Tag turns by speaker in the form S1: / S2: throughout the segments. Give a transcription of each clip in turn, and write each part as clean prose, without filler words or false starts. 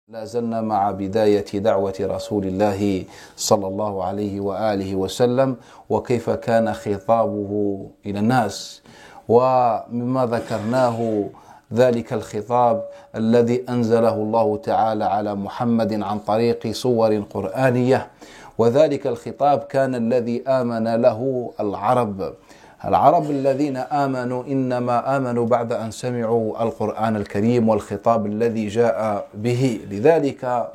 S1: لا زلنا مع بداية دعوة رسول الله صلى الله عليه وآله وسلم وكيف كان خطابه إلى الناس. ومما ذكرناه ذلك الخطاب الذي أنزله الله تعالى على محمد عن طريق صور قرآنية، وذلك الخطاب كان الذي آمن له العرب الذين آمنوا إنما آمنوا بعد أن سمعوا القرآن الكريم والخطاب الذي جاء به. لذلك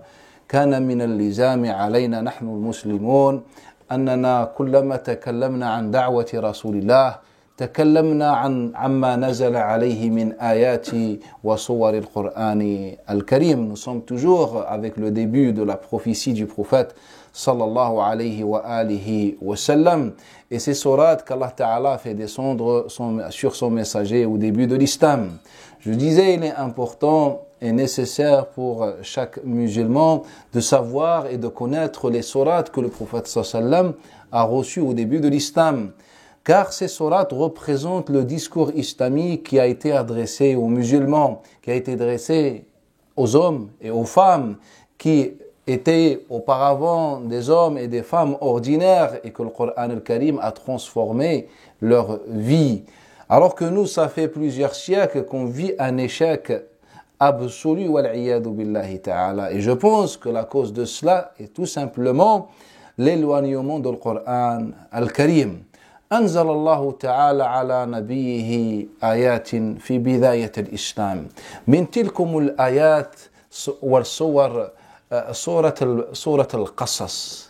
S1: كان من اللزام علينا نحن المسلمون أننا كلما تكلمنا عن دعوة رسول الله تكلمنا عما نزل عليه من آيات وصور القرآن الكريم. Nous sommes toujours avec le début de la prophétie du prophète sallallahu alayhi wa alihi wa sallam, et ces sourates qu'Allah Ta'ala fait descendre sur son messager au début de l'islam. Je disais, il est important et nécessaire pour chaque musulman de savoir et de connaître les sourates que le prophète sallallahu alayhi wa sallam a reçues au début de l'islam, car ces sourates représentent le discours islamique qui a été adressé aux musulmans, qui a été adressé aux hommes et aux femmes qui étaient auparavant des hommes et des femmes ordinaires et que le Coran al-Karim a transformé leur vie. Alors que nous, ça fait plusieurs siècles qu'on vit un échec absolu, wal'iyadu billahi ta'ala. Et je pense que la cause de cela est tout simplement l'éloignement du Coran al-Karim. أنزل الله تعالى على نبيه آيات في بداية الإسلام. من تلكم الآيات والصور سورة القصص.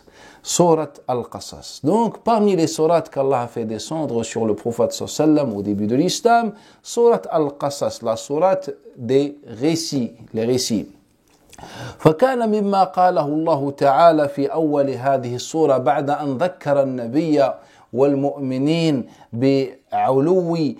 S1: Donc, parmi les sourates qu'Allah a fait descendre sur le prophète sallam au début de l'islam, sourate al-Qasas, la sourate des récits, les récits. فكان مما قاله الله تعالى في أول هذه السورة بعد أن ذكر النبي والمؤمنين بعلو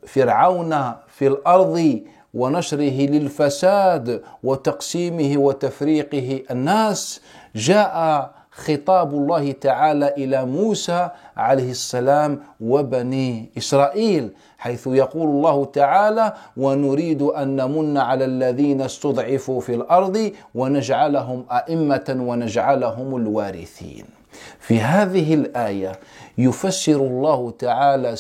S1: فرعون في الأرض ونشره للفساد وتقسيمه وتفريقه الناس، جاء خطاب الله تعالى إلى موسى عليه السلام وبني إسرائيل، حيث يقول الله تعالى: ونريد أن نمن على الذين استضعفوا في الأرض ونجعلهم أئمة ونجعلهم الوارثين. في هذه الآية يفسر الله تعالى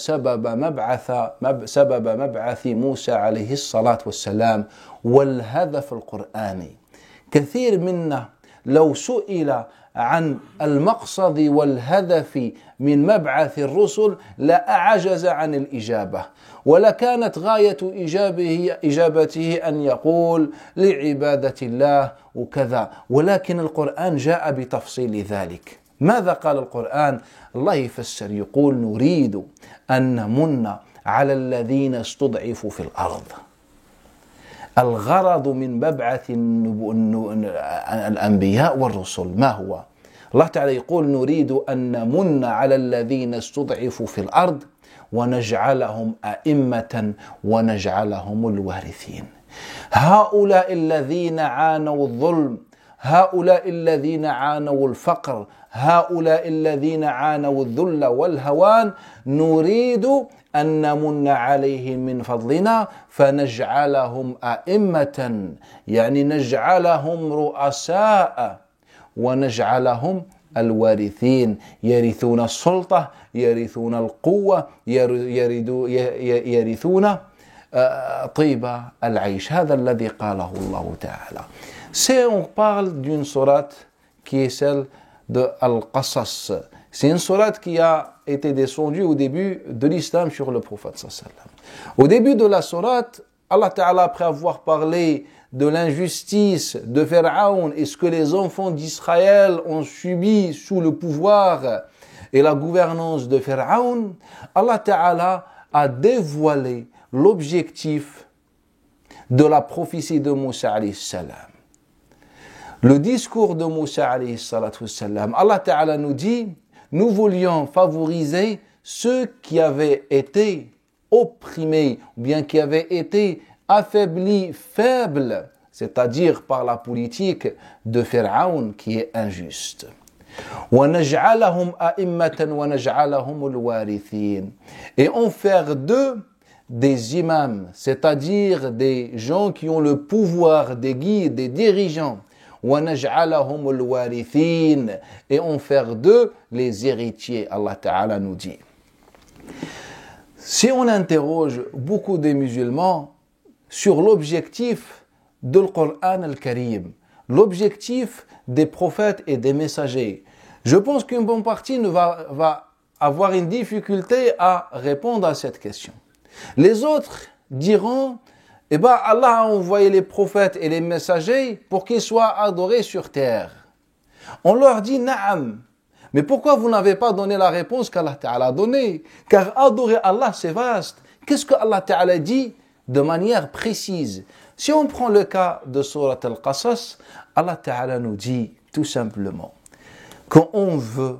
S1: سبب مبعث موسى عليه الصلاة والسلام والهدف القرآني. كثير منا لو سئل عن المقصد والهدف من مبعث الرسل لأعجز عن الإجابة، ولكانت غاية إجابته أن يقول لعبادة الله وكذا، ولكن القرآن جاء بتفصيل ذلك. ماذا قال القرآن؟ الله يفسر يقول: نريد أن نمن على الذين استضعفوا في الأرض. الغرض من مبعث الأنبياء والرسل ما هو؟ الله تعالى يقول: نريد أن نمن على الذين استضعفوا في الأرض ونجعلهم أئمة ونجعلهم الوارثين. هؤلاء الذين عانوا الظلم، هؤلاء الذين عانوا الفقر، هؤلاء الذين عانوا الذل والهوان، نريد أن نمن عليهم من فضلنا فنجعلهم أئمة، يعني نجعلهم رؤساء ونجعلهم الوارثين، يرثون السلطة، يرثون القوة، يرثون طيب العيش. هذا الذي قاله الله تعالى. On parle d'une sourate qui est celle de Al-Qasas. C'est une sourate qui a été descendue au début de l'islam sur le prophète sallallahu alayhi wa sallam. Au début de la sourate, Allah Ta'ala, après avoir parlé de l'injustice de Pharaon et ce que les enfants d'Israël ont subi sous le pouvoir et la gouvernance de Pharaon, Allah Ta'ala a dévoilé l'objectif de la prophétie de Moussa alayhi salam. Le discours de Moussa alayhi salam, Allah Ta'ala nous dit: nous voulions favoriser ceux qui avaient été opprimés, ou bien qui avaient été affaiblis, faibles, c'est-à-dire par la politique de Pharaon qui est injuste. وَنَجْعَلَهُمْ أَئِمَّةً وَنَجْعَلَهُمُ الْوَارِثِينَ. Et en faire d'eux des imams, c'est-à-dire des gens qui ont le pouvoir, des guides, des dirigeants, وَنَجْعَلَهُمُ الْوَارِثِينَ, et en faire d'eux les héritiers, Allah Ta'ala nous dit. Si on interroge beaucoup de musulmans sur l'objectif de Coran al-Karim, l'objectif des prophètes et des messagers, je pense qu'une bonne partie va avoir une difficulté à répondre à cette question. Les autres diront, Allah a envoyé les prophètes et les messagers pour qu'ils soient adorés sur terre. On leur dit, Naam, mais pourquoi vous n'avez pas donné la réponse qu'Allah Ta'ala a donnée? Car adorer Allah, c'est vaste. Qu'est-ce que Allah Ta'ala dit de manière précise? Si on prend le cas de Surat Al-Qasas, Allah Ta'ala nous dit tout simplement qu'on veut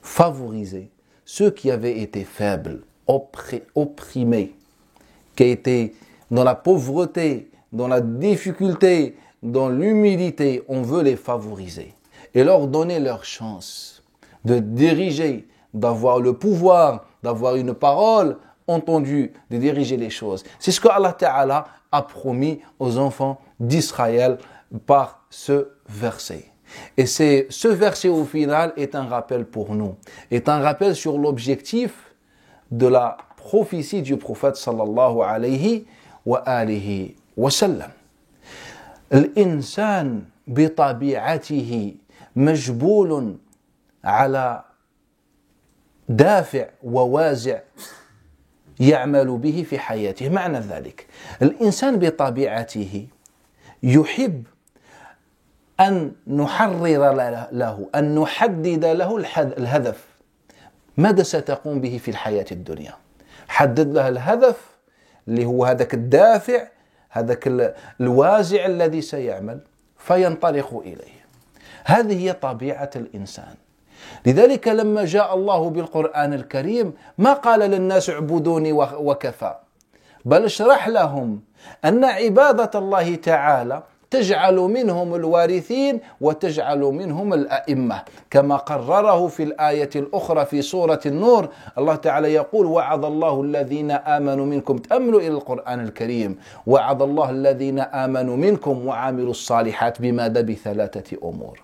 S1: favoriser ceux qui avaient été faibles, opprimés, qui étaient dans la pauvreté, dans la difficulté, dans l'humilité, on veut les favoriser et leur donner leur chance de diriger, d'avoir le pouvoir, d'avoir une parole entendue, de diriger les choses. C'est ce que Allah Ta'ala a promis aux enfants d'Israël par ce verset. Et ce verset au final est un rappel pour nous, est un rappel sur l'objectif de la prophétie du prophète sallallahu alayhi wa alihi wa sallam. الإنسان بطبيعته مجبول على دافع ووازع يعمل به في حياته. معنى ذلك الإنسان بطبيعته يحب أن نحرر له، أن نحدد له الهدف، ماذا ستقوم به في الحياة الدنيا. حدد له الهدف اللي هو هذاك الدافع، هذاك الوازع الذي سيعمل فينطلق إليه. هذه هي طبيعة الإنسان. لذلك لما جاء الله بالقرآن الكريم ما قال للناس اعبدوني وكفى، بل اشرح لهم أن عبادة الله تعالى تجعل منهم الوارثين وتجعل منهم الأئمة، كما قرره في الآية الأخرى في سورة النور. الله تعالى يقول وعد الله الذين آمنوا منكم، تأملوا إلى القرآن الكريم، وعد الله الذين آمنوا منكم وعملوا الصالحات بماذا؟ بثلاثة أمور: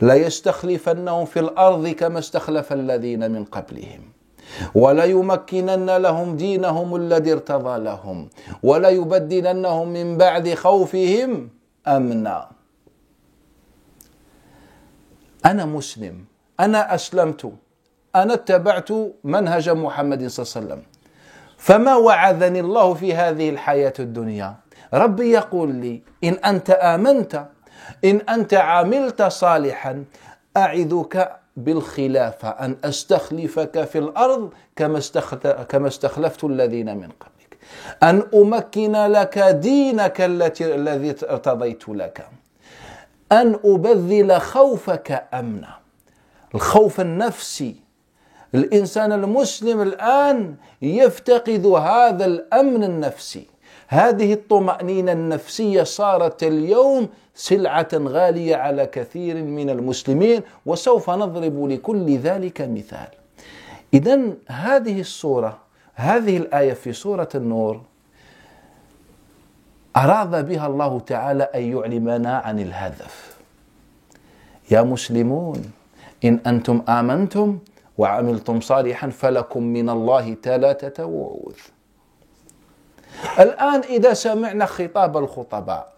S1: لا يستخلفنهم في الأرض كما استخلف الذين من قبلهم، ولا يمكنن لهم دينهم الذي ارتضى لهم، ولا يبدلنهم من بعد خوفهم أمنا. أنا مسلم، أنا أسلمت، أنا اتبعت منهج محمد صلى الله عليه وسلم، فما وعدني الله في هذه الحياة الدنيا؟ ربي يقول لي إن أنت آمنت، إن أنت عملت صالحا أعذك بالخلافة، أن أستخلفك في الأرض كما استخلفت الذين من قبلك، أن أمكن لك دينك الذي ارتضيت لك، أن أبذل خوفك أمنا. الخوف النفسي، الإنسان المسلم الآن يفتقد هذا الأمن النفسي، هذه الطمأنينة النفسية صارت اليوم سلعة غالية على كثير من المسلمين، وسوف نضرب لكل ذلك مثال. إذن هذه الصورة، هذه الآية في سورة النور أراد بها الله تعالى أن يعلمنا عن الهدف. يا مسلمون إن أنتم آمنتم وعملتم صالحا فلكم من الله ثلاثة وعوذ. الآن إذا سمعنا خطاب الخطباء،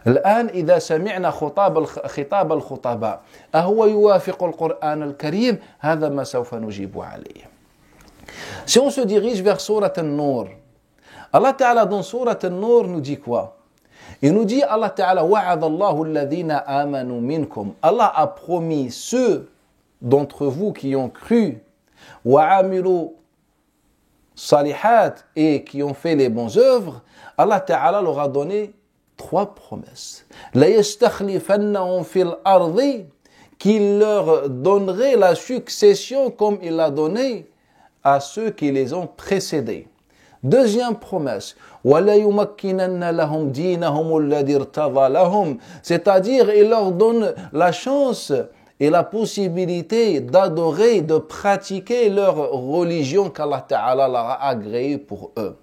S1: الآن إذا سمعنا خطاب الخطباء أهو يوافق القرآن الكريم؟ هذا ما سوف نجيب عليه. Si on se dirige vers Surat An-Nur, Allah Ta'ala dans Surat An-Nur nous dit quoi? Il nous dit Allah Ta'ala wa'ada Allahu alladhina amanu minkum. Allah a promis ceux d'entre vous qui ont cru, wa'amilu salihat, et qui ont fait les bonnes œuvres. Allah Ta'ala leur a donné 3 promesses. La yastakhlifannahum fil ardi, qu'il leur donnerait la succession comme il l'a donné à ceux qui les ont précédés. Deuxième promesse, وَلَا يُمَكِّنَنَّ لَهُمْ دِينَهُمُ الَّذِي ارْتَضَى لَهُمْ, c'est-à-dire il leur donne la chance et la possibilité d'adorer, de pratiquer leur religion qu'Allah Ta'ala leur a agréée pour eux.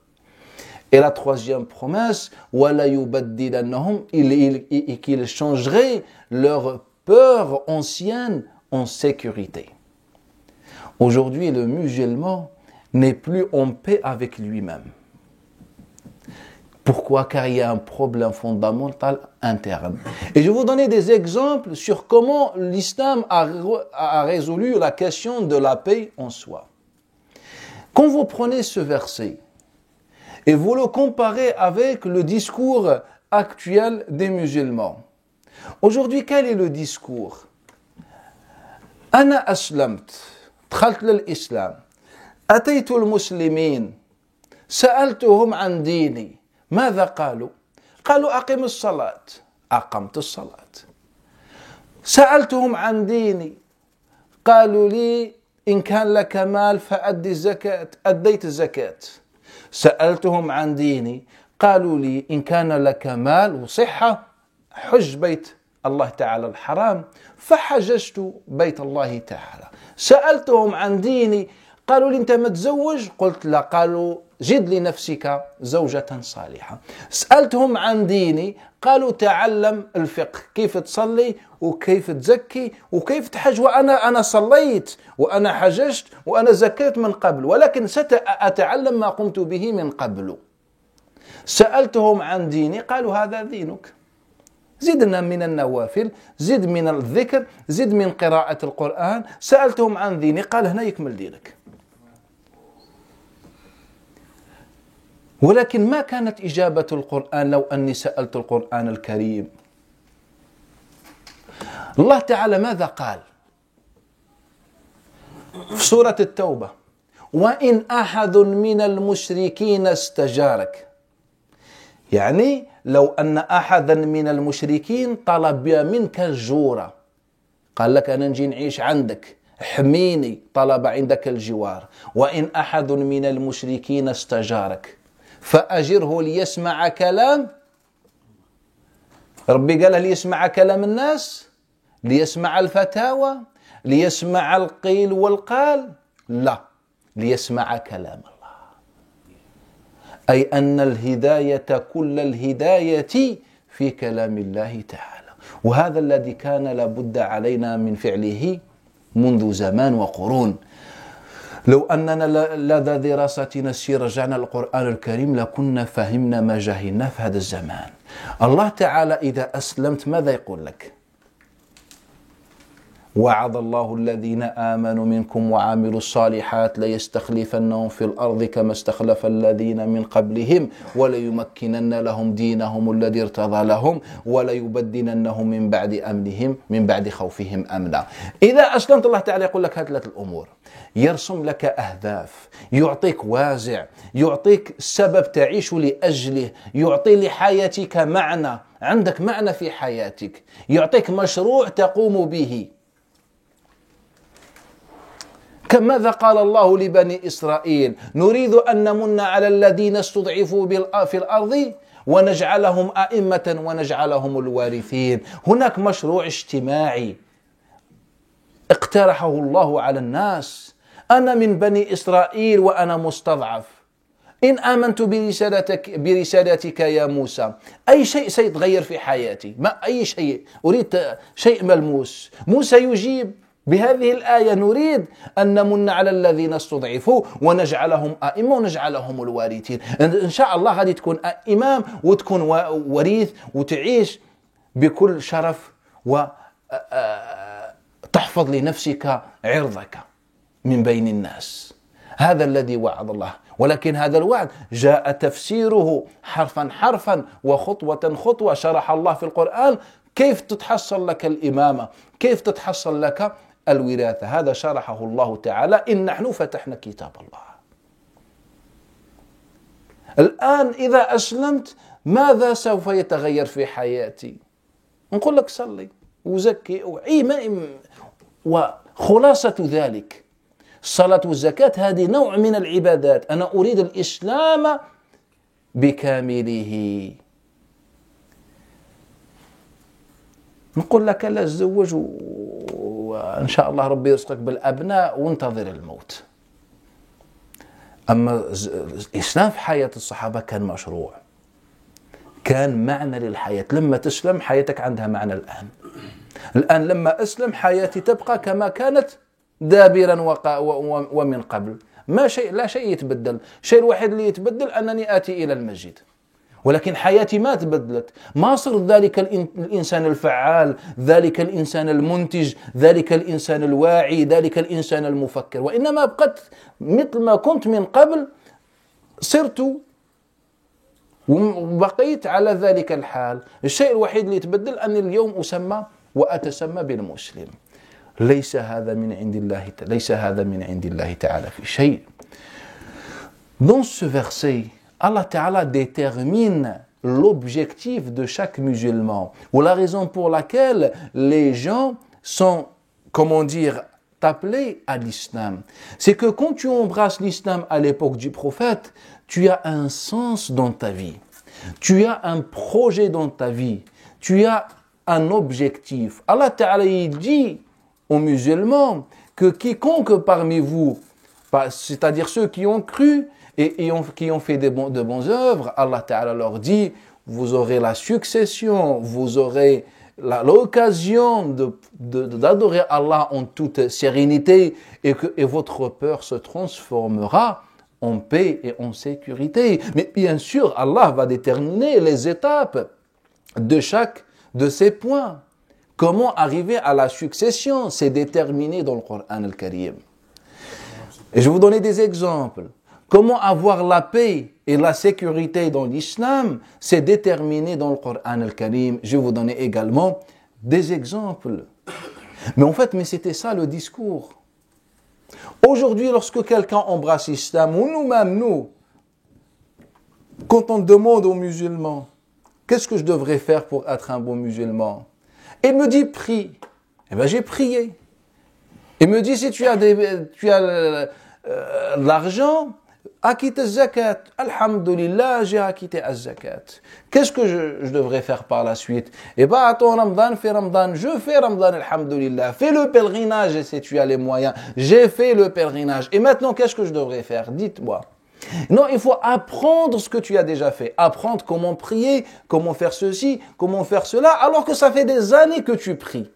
S1: Et la troisième promesse, qu'il changerait leur peur ancienne en sécurité. Aujourd'hui, le musulman n'est plus en paix avec lui-même. Pourquoi? Car il y a un problème fondamental interne. Et je vais vous donner des exemples sur comment l'islam a résolu la question de la paix en soi. Quand vous prenez ce verset et vous le comparez avec le discours actuel des musulmans, aujourd'hui, quel est le discours? Ana aslamt, دخلت للإسلام, أتيت المسلمين, سألتهم عن ديني, ماذا قالوا؟ قالوا أقم الصلاة, أقمت الصلاة. سألتهم عن ديني, قالوا لي إن كان لك مال فأدي الزكاة, أديت الزكاة. سألتهم عن ديني, قالوا لي إن كان لك مال وصحة حج بيت الله تعالى الحرام, فحججت بيت الله تعالى. سألتهم عن ديني, قالوا لي أنت متزوج؟ قلت لا. قالوا جد لنفسك زوجة صالحة. سألتهم عن ديني, قالوا تعلم الفقه, كيف تصلي وكيف تزكي وكيف تحج. وأنا صليت وأنا حججت وأنا زكيت من قبل, ولكن سأتعلم ما قمت به من قبل. سألتهم عن ديني, قالوا هذا دينك, زدنا من النوافل, زد من الذكر, زد من قراءة القرآن. سألتهم عن ديني, قال هنا يكمل دينك. ولكن ما كانت إجابة القرآن لو أني سألت القرآن الكريم؟ الله تعالى ماذا قال في سورة التوبة؟ وإن أحد من المشركين استجارك, يعني لو أن أحدا من المشركين طلب منك الجورة, قال لك أنا نجي نعيش عندك, احميني, طلب عندك الجوار. وإن أحد من المشركين استجارك فأجره ليسمع كلام ربي. قال ليسمع كلام الناس, ليسمع الفتاوى, ليسمع القيل والقال؟ لا, ليسمع كلام الله. أي أن الهداية كل الهداية في كلام الله تعالى. وهذا الذي كان لابد علينا من فعله منذ زمان وقرون. لو أننا لدى دراستنا السيرة رجعنا القرآن الكريم لكنا فهمنا ما جهلنا في هذا الزمان. الله تعالى إذا أسلمت ماذا يقول لك؟ وعد الله الذين آمنوا منكم وعملوا الصالحات ليستخلفنهم في الأرض كما استخلف الذين من قبلهم وليمكنن لهم دينهم الذي ارتضى لهم وليبدلنهم من بعد أمنهم من بعد خوفهم أمنا. إذا أسلمت الله تعالى يقول لك هذه ثلاث الأمور, يرسم لك أهداف, يعطيك وازع, يعطيك سبب تعيش لأجله, يعطي لحياتك معنى, عندك معنى في حياتك, يعطيك مشروع تقوم به. كماذا قال الله لبني إسرائيل؟ نريد أن نمن على الذين استضعفوا في الأرض ونجعلهم أئمة ونجعلهم الوارثين. هناك مشروع اجتماعي اقترحه الله على الناس. أنا من بني إسرائيل وأنا مستضعف, إن آمنت برسالتك يا موسى أي شيء سيتغير في حياتي, ما أي شيء, أريد شيء ملموس. موسى يجيب بهذه الآية نريد أن نمن على الذين استضعفوا ونجعلهم أئمة ونجعلهم الوارثين. إن شاء الله غادي تكون إمام وتكون وريث وتعيش بكل شرف وتحفظ لنفسك عرضك من بين الناس. هذا الذي وعد الله, ولكن هذا الوعد جاء تفسيره حرفا حرفا وخطوة خطوة. شرح الله في القرآن كيف تتحصل لك الإمامة, كيف تتحصل لك الوراثة. هذا شرحه الله تعالى. إن نحن فتحنا كتاب الله. الآن إذا أسلمت ماذا سوف يتغير في حياتي؟ نقول لك صلي وزكي وخلاصة ذلك الصلاة والزكاة هذه نوع من العبادات. أنا أريد الإسلام بكامله. نقول لك لا تزوج إن شاء الله ربي يرزقك بالأبناء وانتظر الموت. أما الإسلام في حياة الصحابة كان مشروع، كان معنى للحياة. لما تسلم حياتك عندها معنى. الآن لما أسلم حياتي تبقى كما كانت دابرا ومن قبل، لا شيء يتبدل. الشيء الوحيد اللي يتبدل أنني آتي إلى المسجد، ولكن حياتي ما تبدلت. ما صرت ذلك الإنسان الفعال، ذلك الإنسان المنتج، ذلك الإنسان الواعي، ذلك الإنسان المفكر، وإنما بقت مثل ما كنت من قبل. صرت وبقيت على ذلك الحال. الشيء الوحيد اللي يتبدل أن اليوم أسمى وأتسمى بالمسلم. ليس هذا من عند الله تعالى في شيء. Dans ce verset, Allah Ta'ala détermine l'objectif de chaque musulman, ou la raison pour laquelle les gens sont, appelés à l'islam. C'est que quand tu embrasses l'islam à l'époque du prophète, tu as un sens dans ta vie, tu as un projet dans ta vie, tu as un objectif. Allah Ta'ala dit aux musulmans que quiconque parmi vous, c'est-à-dire ceux qui ont cru et qui ont fait de bonnes œuvres, Allah Ta'ala leur dit, vous aurez la succession, vous aurez l'occasion d'adorer Allah en toute sérénité et votre peur se transformera en paix et en sécurité. Mais bien sûr, Allah va déterminer les étapes de chaque de ces points. Comment arriver à la succession, c'est déterminé dans le Coran al-Karim. Et je vais vous donner des exemples. Comment avoir la paix et la sécurité dans l'islam, c'est déterminé dans le Coran al-Karim. Je vais vous donner également des exemples. Mais en fait, c'était ça le discours. Aujourd'hui, lorsque quelqu'un embrasse l'islam, ou nous-mêmes, nous, quand on demande aux musulmans, qu'est-ce que je devrais faire pour être un bon musulman? Il me dit, prie. Eh bien, j'ai prié. Il me dit, si tu as l'argent, acquitte le zakat. Alhamdulillah, j'ai acquitté le zakat. Qu'est-ce que je devrais faire par la suite? Eh bien, attends Ramadan, fais Ramadan. Je fais Ramadan, alhamdulillah. Fais le pèlerinage si tu as les moyens. J'ai fait le pèlerinage. Et maintenant, qu'est-ce que je devrais faire? Dites-moi. Non, il faut apprendre ce que tu as déjà fait. Apprendre comment prier, comment faire ceci, comment faire cela, alors que ça fait des années que tu pries.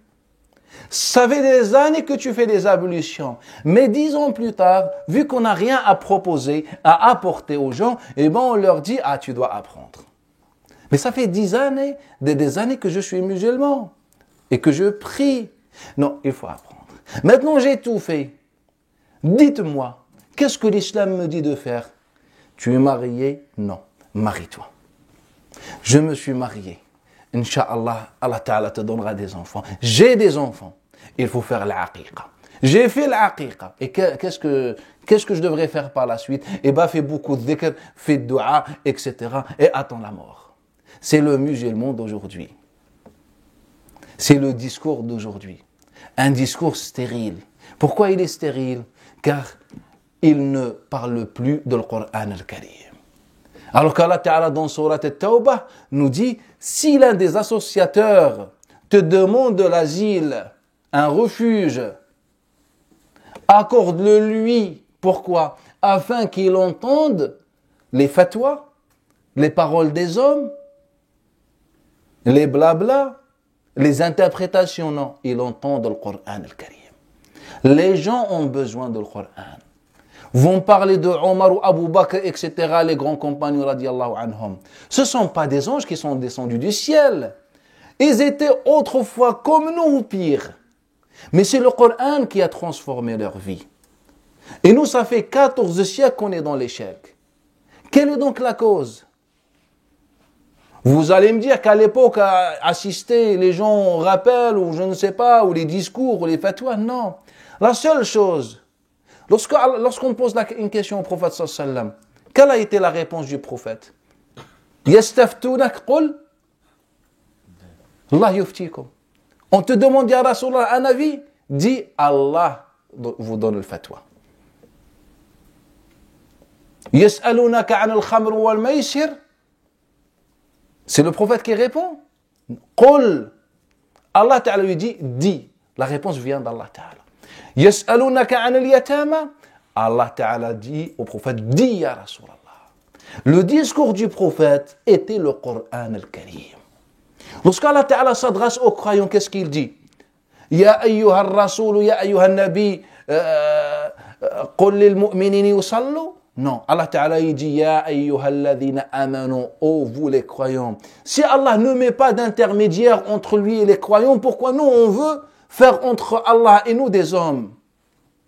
S1: Ça fait des années que tu fais des ablutions. Mais 10 ans plus tard, vu qu'on n'a rien à proposer, à apporter aux gens, eh ben on leur dit, ah, tu dois apprendre. Mais ça fait 10 années, des années que je suis musulman et que je prie. Non, il faut apprendre. Maintenant, j'ai tout fait. Dites-moi, qu'est-ce que l'islam me dit de faire? Tu es marié? Non. Marie-toi. Je me suis marié. Inch'Allah, Allah Ta'ala te donnera des enfants. J'ai des enfants. Il faut faire l'aqiqa. J'ai fait l'aqiqa. Et qu'est-ce que je devrais faire par la suite? Eh bien, fais beaucoup de dhikr, fais de dua, etc. Et attends la mort. C'est le musulman d'aujourd'hui. C'est le discours d'aujourd'hui. Un discours stérile. Pourquoi il est stérile? Car il ne parle plus de le Coran al-Karim. Alors qu'Allah Ta'ala dans Surat al-Tawbah nous dit, si l'un des associateurs te demande de l'asile, un refuge, accorde-le lui. Pourquoi? Afin qu'il entende les fatwas, les paroles des hommes, les blabla, les interprétations. Non, il entend le Coran al-Karim. Les gens ont besoin du Coran. Vont parler de Omar ou Abu Bakr, etc., les grands compagnons radiallahu anhum. Ce ne sont pas des anges qui sont descendus du ciel. Ils étaient autrefois comme nous ou pire. Mais c'est le Coran qui a transformé leur vie. Et nous, ça fait 14 siècles qu'on est dans l'échec. Quelle est donc la cause? Vous allez me dire qu'à l'époque, assister les gens au rappel, ou je ne sais pas, ou les discours, ou les fatwas, non. La seule chose, lorsqu'on pose une question au prophète sallallahu alayhi wa sallam, quelle a été la réponse du prophète? Yastaftounak qul Allah yuftikum. On te demande, ya Rasulallah, un avis? Dis, Allah vous donne le fatwa. Yas'alunaka an al-khamr wal maysir. C'est le prophète qui répond. Qul. Allah Ta'ala lui dit, dis. La réponse vient d'Allah Ta'ala. Yas'alunaka 'an al-yatama. Allah Ta'ala dit au prophète, dis ya Rasulallah. Le discours du prophète était le Coran al-Karim. Lorsqu'Allah Ta'ala s'adresse aux croyants, qu'est-ce qu'il dit? Ya ayyuha ar-rasoul, ya ayyuha an-nabi, qul lil mu'minina yusallu. Non, Allah Ta'ala il dit ya ayyuha alladhina amanu, oh vous les croyants. Si Allah ne met pas d'intermédiaire entre lui et les croyants, pourquoi nous on veut faire entre Allah et nous des hommes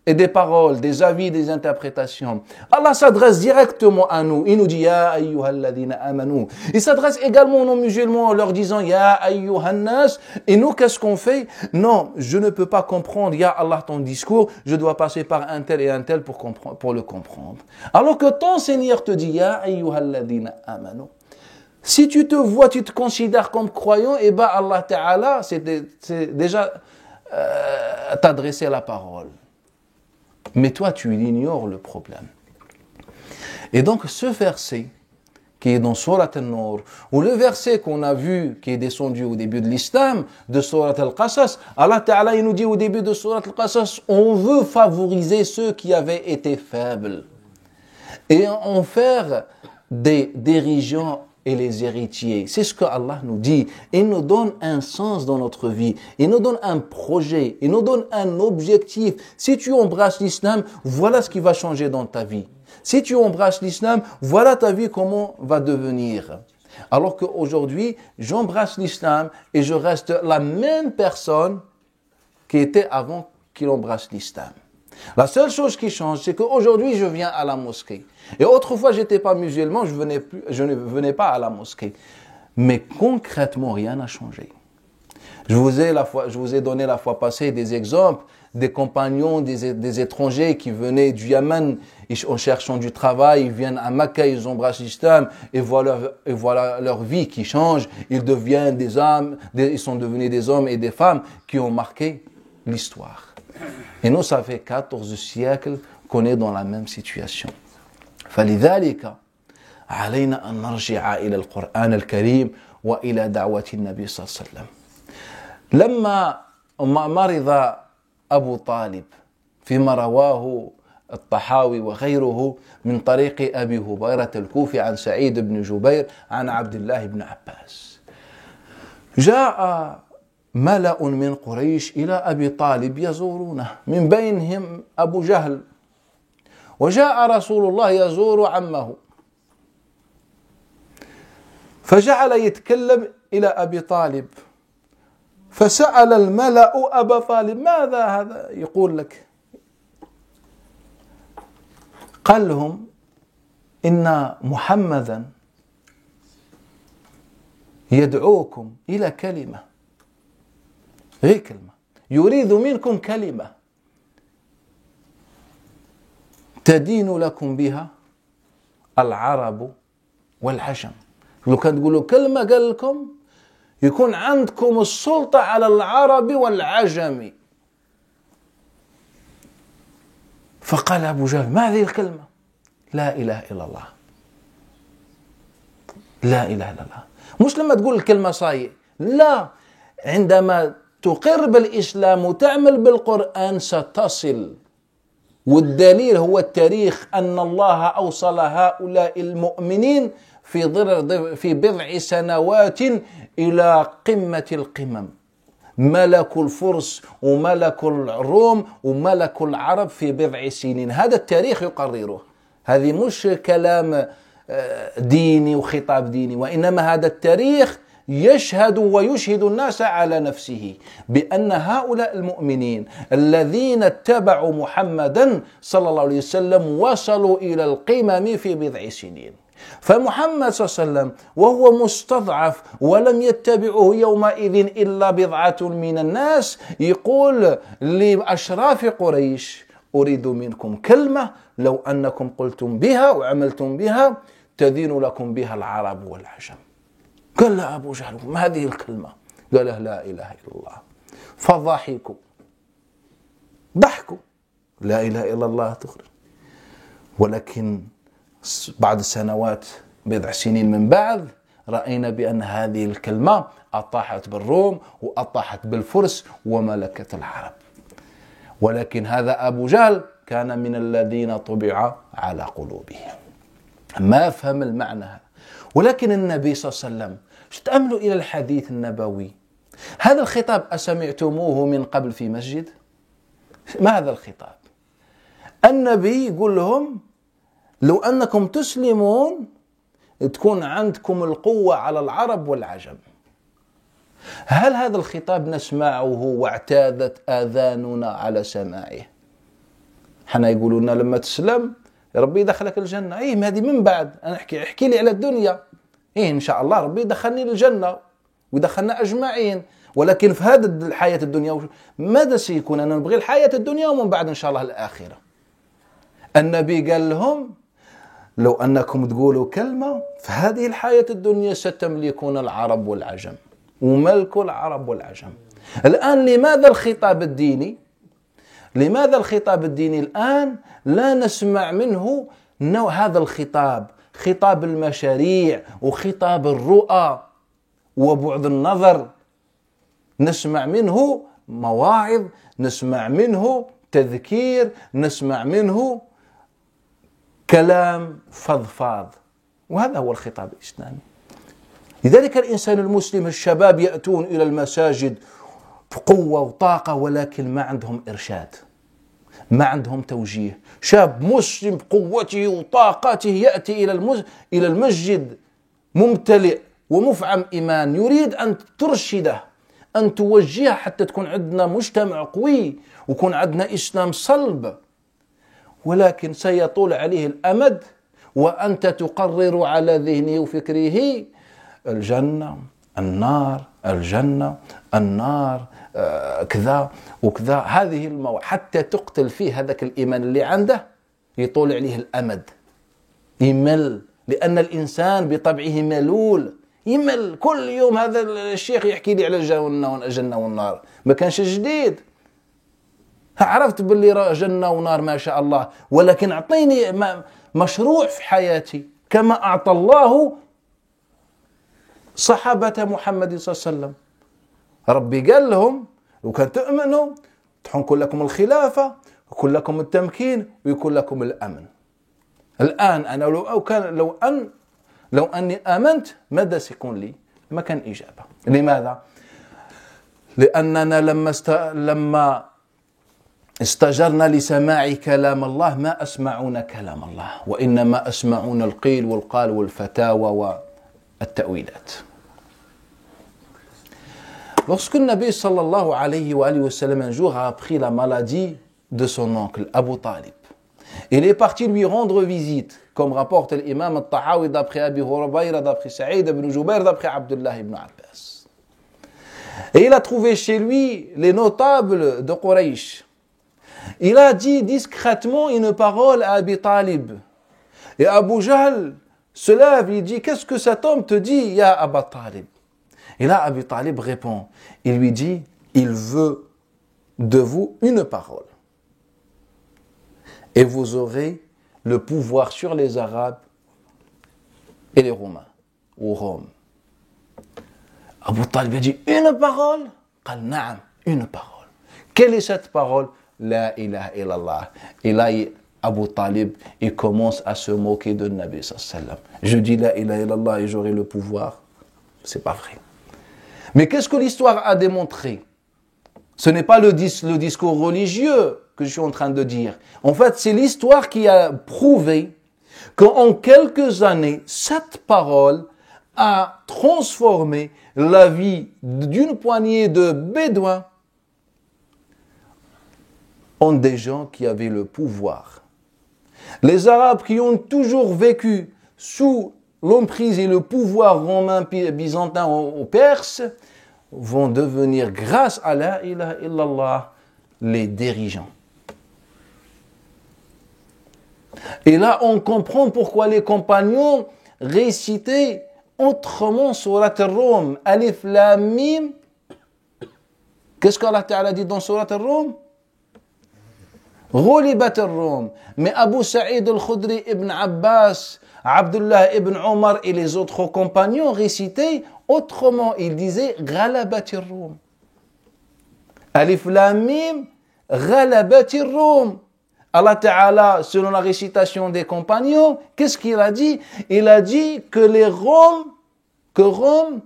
S1: et des paroles, des avis, des interprétations? Allah s'adresse directement à nous. Il nous dit ya ayyuhal ladhina amanu. Il s'adresse également aux non-musulmans en leur disant ya ayyuhan nas. Et nous, qu'est-ce qu'on fait? Non, je ne peux pas comprendre ya Allah ton discours, je dois passer par un tel et un tel pour le comprendre. Alors que ton Seigneur te dit ya ayyuhal ladhina amanu. Si tu te vois, tu te considères comme croyant, et ben Allah Ta'ala, c'est déjà t'adresser la parole. Mais toi, tu ignores le problème. Et donc, ce verset qui est dans Surat An-Nur, ou le verset qu'on a vu, qui est descendu au début de l'islam, de Surat Al-Qasas, Allah Ta'ala, il nous dit au début de Surat Al-Qasas, on veut favoriser ceux qui avaient été faibles et en faire des dirigeants et les héritiers. C'est ce que Allah nous dit. Il nous donne un sens dans notre vie. Il nous donne un projet. Il nous donne un objectif. Si tu embrasses l'islam, voilà ce qui va changer dans ta vie. Si tu embrasses l'islam, voilà ta vie comment va devenir. Alors qu'aujourd'hui, j'embrasse l'islam et je reste la même personne qui était avant qu'il embrasse l'islam. La seule chose qui change, c'est qu'aujourd'hui, je viens à la mosquée. Et autrefois, je n'étais pas musulman, je ne venais pas à la mosquée. Mais concrètement, rien n'a changé. Je vous ai donné la fois passée des exemples des compagnons, des étrangers qui venaient du Yémen en cherchant du travail, ils viennent à Mecca, ils embrassent l'islam et voilà leur vie qui change. Ils deviennent des hommes, ils sont devenus des hommes et des femmes qui ont marqué l'histoire. Et nous, ça fait 14 siècles qu'on est dans la même situation. فلذلك علينا أن نرجع إلى القرآن الكريم وإلى دعوة النبي صلى الله عليه وسلم. لما مرض أبو طالب فيما رواه الطحاوي وغيره من طريق أبي هبيرة الكوفي عن سعيد بن جبير عن عبد الله بن عباس، جاء ملأ من قريش إلى أبي طالب يزورونه، من بينهم أبو جهل، وجاء رسول الله يزور عمه، فجعل يتكلم إلى أبي طالب، فسأل الملأ أبا طالب ماذا هذا يقول لك؟ قال لهم إن محمدا يدعوكم إلى كلمة، غير كلمة، يريد منكم كلمة تدين لكم بها العرب والعجم. لو كان تقولوا كلمة قال لكم يكون عندكم السلطة على العرب والعجم. فقال أبو جهل ما هذه الكلمة؟ لا إله إلا الله، لا إله إلا الله. مش لما تقول الكلمة صحيح، لا، عندما تقر بالإسلام وتعمل بالقرآن ستصل. والدليل هو التاريخ أن الله أوصل هؤلاء المؤمنين في بضع سنوات إلى قمة القمم. ملك الفرس وملك الروم وملك العرب في بضع سنين. هذا التاريخ يقرره. هذه مش كلام ديني وخطاب ديني، وإنما هذا التاريخ يشهد ويشهد الناس على نفسه بأن هؤلاء المؤمنين الذين اتبعوا محمدا صلى الله عليه وسلم وصلوا إلى القمم في بضع سنين. فمحمد صلى الله عليه وسلم وهو مستضعف ولم يتبعه يومئذ إلا بضعة من الناس، يقول لأشراف قريش أريد منكم كلمة لو أنكم قلتم بها وعملتم بها تدين لكم بها العرب والعجم. قال له أبو جهل ما هذه الكلمة؟ قال له لا إله إلا الله. فضحكوا، ضحكوا، لا إله إلا الله تخرج. ولكن بعد سنوات، بضع سنين من بعد، رأينا بأن هذه الكلمة أطاحت بالروم وأطاحت بالفرس وملكة العرب. ولكن هذا أبو جهل كان من الذين طبع على قلوبهم، ما فهم المعنى هذا. ولكن النبي صلى الله عليه وسلم، تأملوا إلى الحديث النبوي، هذا الخطاب أسمعتموه من قبل في مسجد؟ ما هذا الخطاب؟ النبي يقول لهم لو أنكم تسلمون تكون عندكم القوة على العرب والعجم. هل هذا الخطاب نسمعه واعتادت آذاننا على سماعه؟ حنا يقولوا لنا لما تسلم ربي يدخلك الجنة. ما هذه من بعد، أنا احكي لي على الدنيا. إن شاء الله ربي يدخلني الجنة ويدخلنا أجمعين، ولكن في هذه الحياة الدنيا ماذا سيكون؟ أنا نبغي الحياة الدنيا ومن بعد إن شاء الله الآخرة. النبي قال لهم لو أنكم تقولوا كلمة في هذه الحياة الدنيا ستملكون العرب والعجم، وملك العرب والعجم. الآن لماذا الخطاب الديني؟ لماذا الخطاب الديني الآن لا نسمع منه هذا الخطاب، خطاب المشاريع وخطاب الرؤى وبعد النظر؟ نسمع منه مواعظ، نسمع منه تذكير، نسمع منه كلام فضفاض، وهذا هو الخطاب الإسلامي. لذلك الإنسان المسلم، الشباب يأتون إلى المساجد بقوة وطاقة، ولكن ما عندهم إرشاد، ما عندهم توجيه. شاب مسلم بقوته وطاقته يأتي إلى المسجد ممتلئ ومفعم إيمان، يريد أن ترشده، أن توجهه حتى تكون عندنا مجتمع قوي ويكون عندنا إسلام صلب. ولكن سيطول عليه الأمد وأنت تقرر على ذهنه وفكره الجنة النار، الجنة النار، كذا وكذا. هذه حتى تقتل فيه هذاك الإيمان اللي عنده، يطول عليه الأمد، يمل، لأن الإنسان بطبعه ملول، يمل. كل يوم هذا الشيخ يحكي لي على الجنة والنار، ما كانش جديد. عرفت باللي جنة ونار ما شاء الله، ولكن أعطيني مشروع في حياتي كما أعطى الله صحابة محمد صلى الله عليه وسلم. ربي قال لهم وكان تؤمنوا تكون لكم الخلافة ويكون لكم التمكين ويكون لكم الأمن. الآن أنا لو أني آمنت ماذا سيكون لي؟ ما كان إجابة. لماذا؟ لأننا لما استجرنا لسماع كلام الله ما أسمعون كلام الله، وإنما أسمعون القيل والقال والفتاوى والتأويلات. Lorsque le Nabi sallallahu alayhi wa sallam un jour a appris la maladie de son oncle Abu Talib, il est parti lui rendre visite, comme rapporte l'imam al-Tahawi d'après Abi Hurayra, d'après Saïd ibn Jubair, d'après Abdullah ibn Abbas. Et il a trouvé chez lui les notables de Quraysh. Il a dit discrètement une parole à Abi Talib. Et Abu Jahl se lève, il dit: qu'est-ce que cet homme te dit, ya Abu Talib? Et là, Abi Talib répond, il lui dit: il veut de vous une parole. Et vous aurez le pouvoir sur les Arabes et les Romains, ou Rome. Abu Talib a dit: une parole? قال نعم, une parole. Quelle est cette parole? La ilaha illallah. Et là, Abu Talib, il commence à se moquer de Nabi sallallahu alayhi wa sallam. Je dis la ilaha illallah et j'aurai le pouvoir. C'est pas vrai. Mais qu'est-ce que l'histoire a démontré? Ce n'est pas le discours religieux que je suis en train de dire. En fait, c'est l'histoire qui a prouvé qu'en quelques années, cette parole a transformé la vie d'une poignée de bédouins en des gens qui avaient le pouvoir. Les Arabes qui ont toujours vécu sous l'emprise et le pouvoir romain byzantin aux Perses vont devenir, grâce à la ilaha illallah, les dirigeants. Et là, on comprend pourquoi les compagnons récitaient autrement Surat al-Rum, Alif Lam Mim. Qu'est-ce qu'Allah Ta'ala dit dans Surat al-Rum? Ghulibat al-Rum. Mais Abu Sa'id al-Khudri ibn Abbas Abdullah ibn Omar et les autres compagnons récitaient autrement. Ils disaient Ghalabatir Rum. Alif Lam Mim, Ghalabatir Rum. Allah Ta'ala, selon la récitation des compagnons, qu'est-ce qu'il a dit? Il a dit que Rome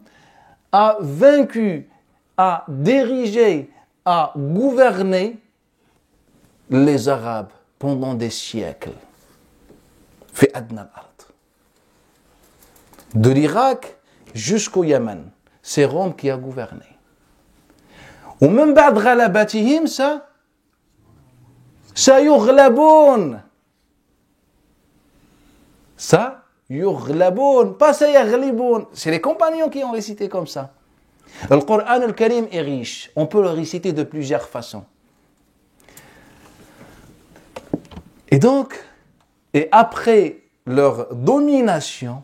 S1: a vaincu, a dirigé, a gouverné les Arabes pendant des siècles. Fi adna al-ard. De l'Irak jusqu'au Yémen, c'est Rome qui a gouverné. Ou même بعد غلبتهم سيغلبون. يغلبون, pas سيغلبون. C'est les compagnons qui ont récité comme ça. Le Coran al-Karim est riche. On peut le réciter de plusieurs façons. Et donc, et après leur domination,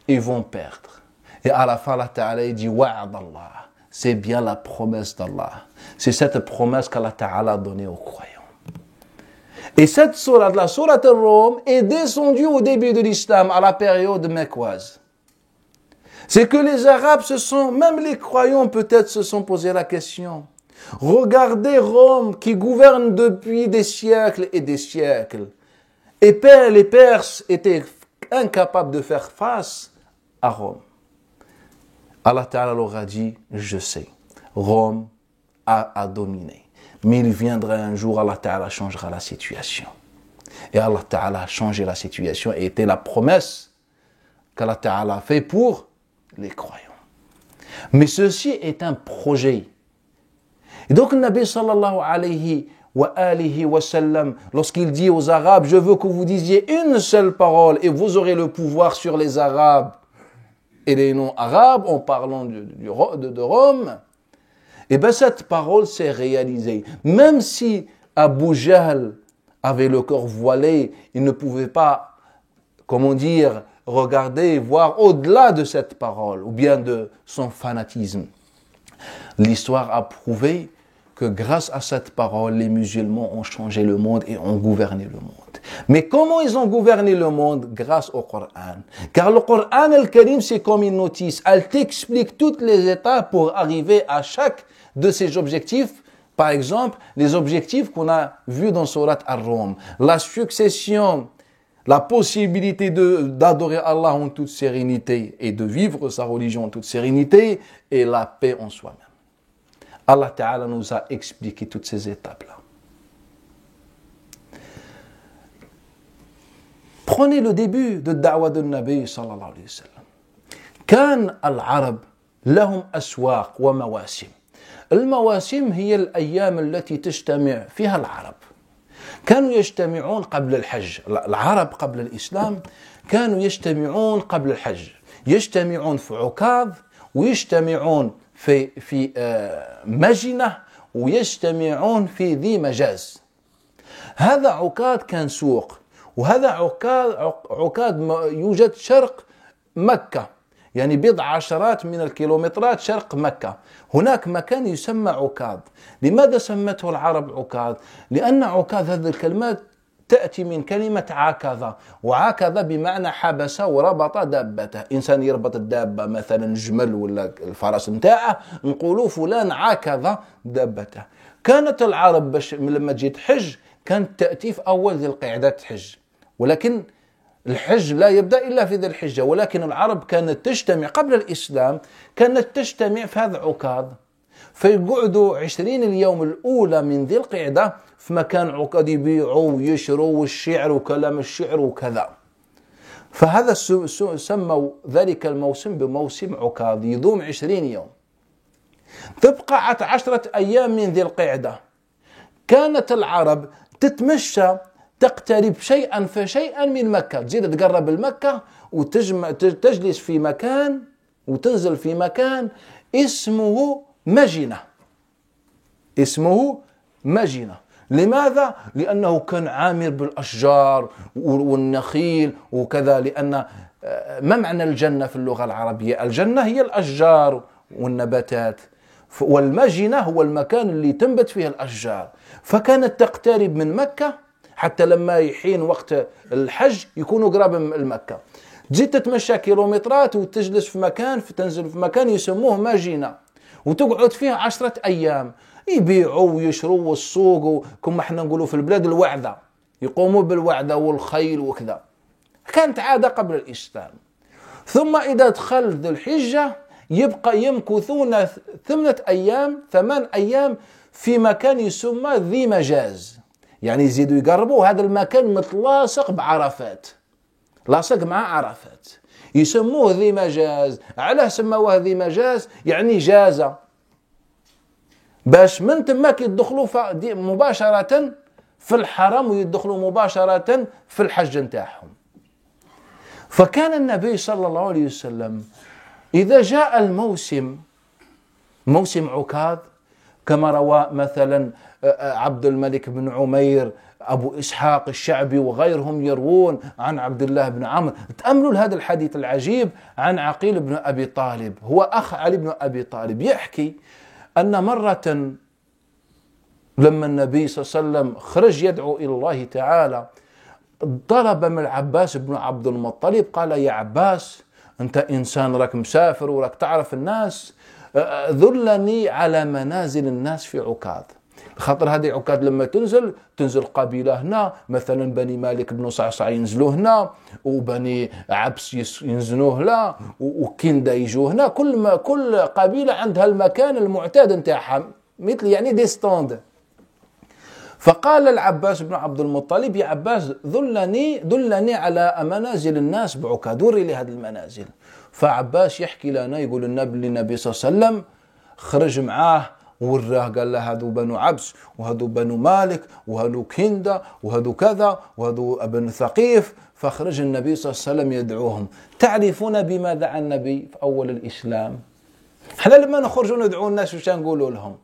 S1: ils vont perdre. Et à la fin, Allah Ta'ala dit Wa'ad Allah. C'est bien la promesse d'Allah. C'est cette promesse qu'Allah Ta'ala a donnée aux croyants. Et cette sourate, la sourate al-Rum, est descendue au début de l'islam, à la période mecquoise. C'est que les Arabes même les croyants peut-être se sont posé la question. Regardez Rome qui gouverne depuis des siècles et des siècles. Et les Perses étaient incapables de faire face à Rome. Allah Ta'ala leur a dit, je sais, Rome a dominé. Mais il viendra un jour, Allah Ta'ala changera la situation. Et Allah Ta'ala a changé la situation et était la promesse qu'Allah Ta'ala a fait pour les croyants. Mais ceci est un projet. Et donc le Nabi sallallahu alayhi wa sallam, lorsqu'il dit aux Arabes, je veux que vous disiez une seule parole et vous aurez le pouvoir sur les Arabes et les non-arabes, en parlant de Rome, et bien cette parole s'est réalisée. Même si Abu Jahl avait le corps voilé, il ne pouvait pas, comment dire, regarder, voir au-delà de cette parole, ou bien de son fanatisme. L'histoire a prouvé que grâce à cette parole, les musulmans ont changé le monde et ont gouverné le monde. Mais comment ils ont gouverné le monde? Grâce au Coran. Car le Coran al-Karim, c'est comme une notice. Elle t'explique toutes les étapes pour arriver à chaque de ces objectifs. Par exemple, les objectifs qu'on a vus dans Surat Ar-Rum. La succession, la possibilité d'adorer Allah en toute sérénité et de vivre sa religion en toute sérénité et la paix en soi-même. Allah Ta'ala nous a expliqué toutes ces étapes-là. Prenez le début de da'wa de Nabi sallallahu alayhi wa sallam. كان العرب لهم أسواق ومواسم. المواسم هي الأيام التي تجتمع فيها العرب. كانوا يجتمعون قبل الحج. العرب قبل الإسلام كانوا يجتمعون قبل الحج. يجتمعون في عكاظ ويجتمعون في مجنة ويجتمعون في ذي مجاز. هذا عكاظ كان سوق، وهذا عكاظ يوجد شرق مكة، يعني بضع عشرات من الكيلومترات شرق مكة. هناك مكان يسمى عكاظ. لماذا سمته العرب عكاظ؟ لأن عكاظ هذه الكلمات تأتي من كلمة عاكظ، وعاكظ بمعنى حبس وربط دابته. إنسان يربط الدابة مثلا جمل ولا الفرس نتاعه، نقولوا فلان عاكظ دابته. كانت العرب لما تجي تحج كانت تأتي في أول ذي القعدة تحج، ولكن الحج لا يبدأ إلا في ذي الحجة. ولكن العرب كانت تجتمع قبل الإسلام، كانت تجتمع في هذا عكاظ، فيقعدوا 20 اليوم الأولى من ذي القعدة في مكان عكاظ، يبيعوا ويشروا والشعر وكلام الشعر وكذا. فهذا سموا ذلك الموسم بموسم عكاظ، يدوم 20 يوم. تبقى 10 أيام من ذي القعدة. كانت العرب تتمشى تقترب شيئا فشيئا من مكة، تزيد تقرب المكة وتجلس في مكان وتنزل في مكان اسمه مجنة. اسمه مجنة. لماذا؟ لأنه كان عامر بالأشجار والنخيل وكذا. لأن ما معنى الجنة في اللغة العربية؟ الجنة هي الأشجار والنباتات، والمجنة هو المكان اللي تنبت فيه الأشجار. فكانت تقترب من مكة حتى لما يحين وقت الحج يكونوا قراب المكة. تزيد تتمشى كيلومترات وتجلس في مكان، تنزل في مكان يسموه ماجينة، وتقعد فيه 10 أيام، يبيعوا ويشروا والسوق، كما احنا نقولوا في البلاد الوعدة، يقوموا بالوعدة والخيل وكذا. كانت عادة قبل الإسلام. ثم إذا دخل ذو الحجة يبقى يمكثون 8 أيام في مكان يسمى ذي مجاز، يعني يزيدوا يقربوا هذا المكان متلاصق بعرفات، لاصق مع عرفات، يسموه ذي مجاز. علاه سموه ذي مجاز؟ يعني جازة، باش من تماك يدخلوا مباشرة في الحرم ويدخلوا مباشرة في الحج نتاعهم. فكان النبي صلى الله عليه وسلم إذا جاء الموسم، موسم عكاظ، كما روى مثلا عبد الملك بن عمير، أبو إسحاق الشعبي وغيرهم يروون عن عبد الله بن عمرو. تأملوا هذا الحديث العجيب عن عقيل بن أبي طالب، هو أخ علي بن أبي طالب، يحكي أن مرة لما النبي صلى الله عليه وسلم خرج يدعو إلى الله تعالى، طلب من العباس بن عبد المطلب، قال: يا عباس، أنت إنسان راك مسافر وراك تعرف الناس، ذلني على منازل الناس في عكاظ. خاطر هذه عكاظ لما تنزل قبيلة هنا، مثلا بني مالك بن صعصع ينزلوا هنا، وبني عبس ينزلوا هنا، وكندا يجوا هنا، كل قبيلة عندها المكان المعتاد نتاعها، مثل يعني دي ستاند. فقال العباس بن عبد المطلب: يا عباس، دلني على منازل الناس بعكاظ، وري لي هذه المنازل. فعباس يحكي لنا، يقول النبي صلى الله عليه وسلم خرج معاه وراه، قال له: هذو بنو عبس، وهذو بنو مالك، وهذو كندا، وهذو كذا، وهذو ابن ثقيف. فخرج النبي صلى الله عليه وسلم يدعوهم. تعرفون بما دعا النبي في أول الإسلام؟ احنا لما نخرجوا ندعو الناس وش نقولوا لهم؟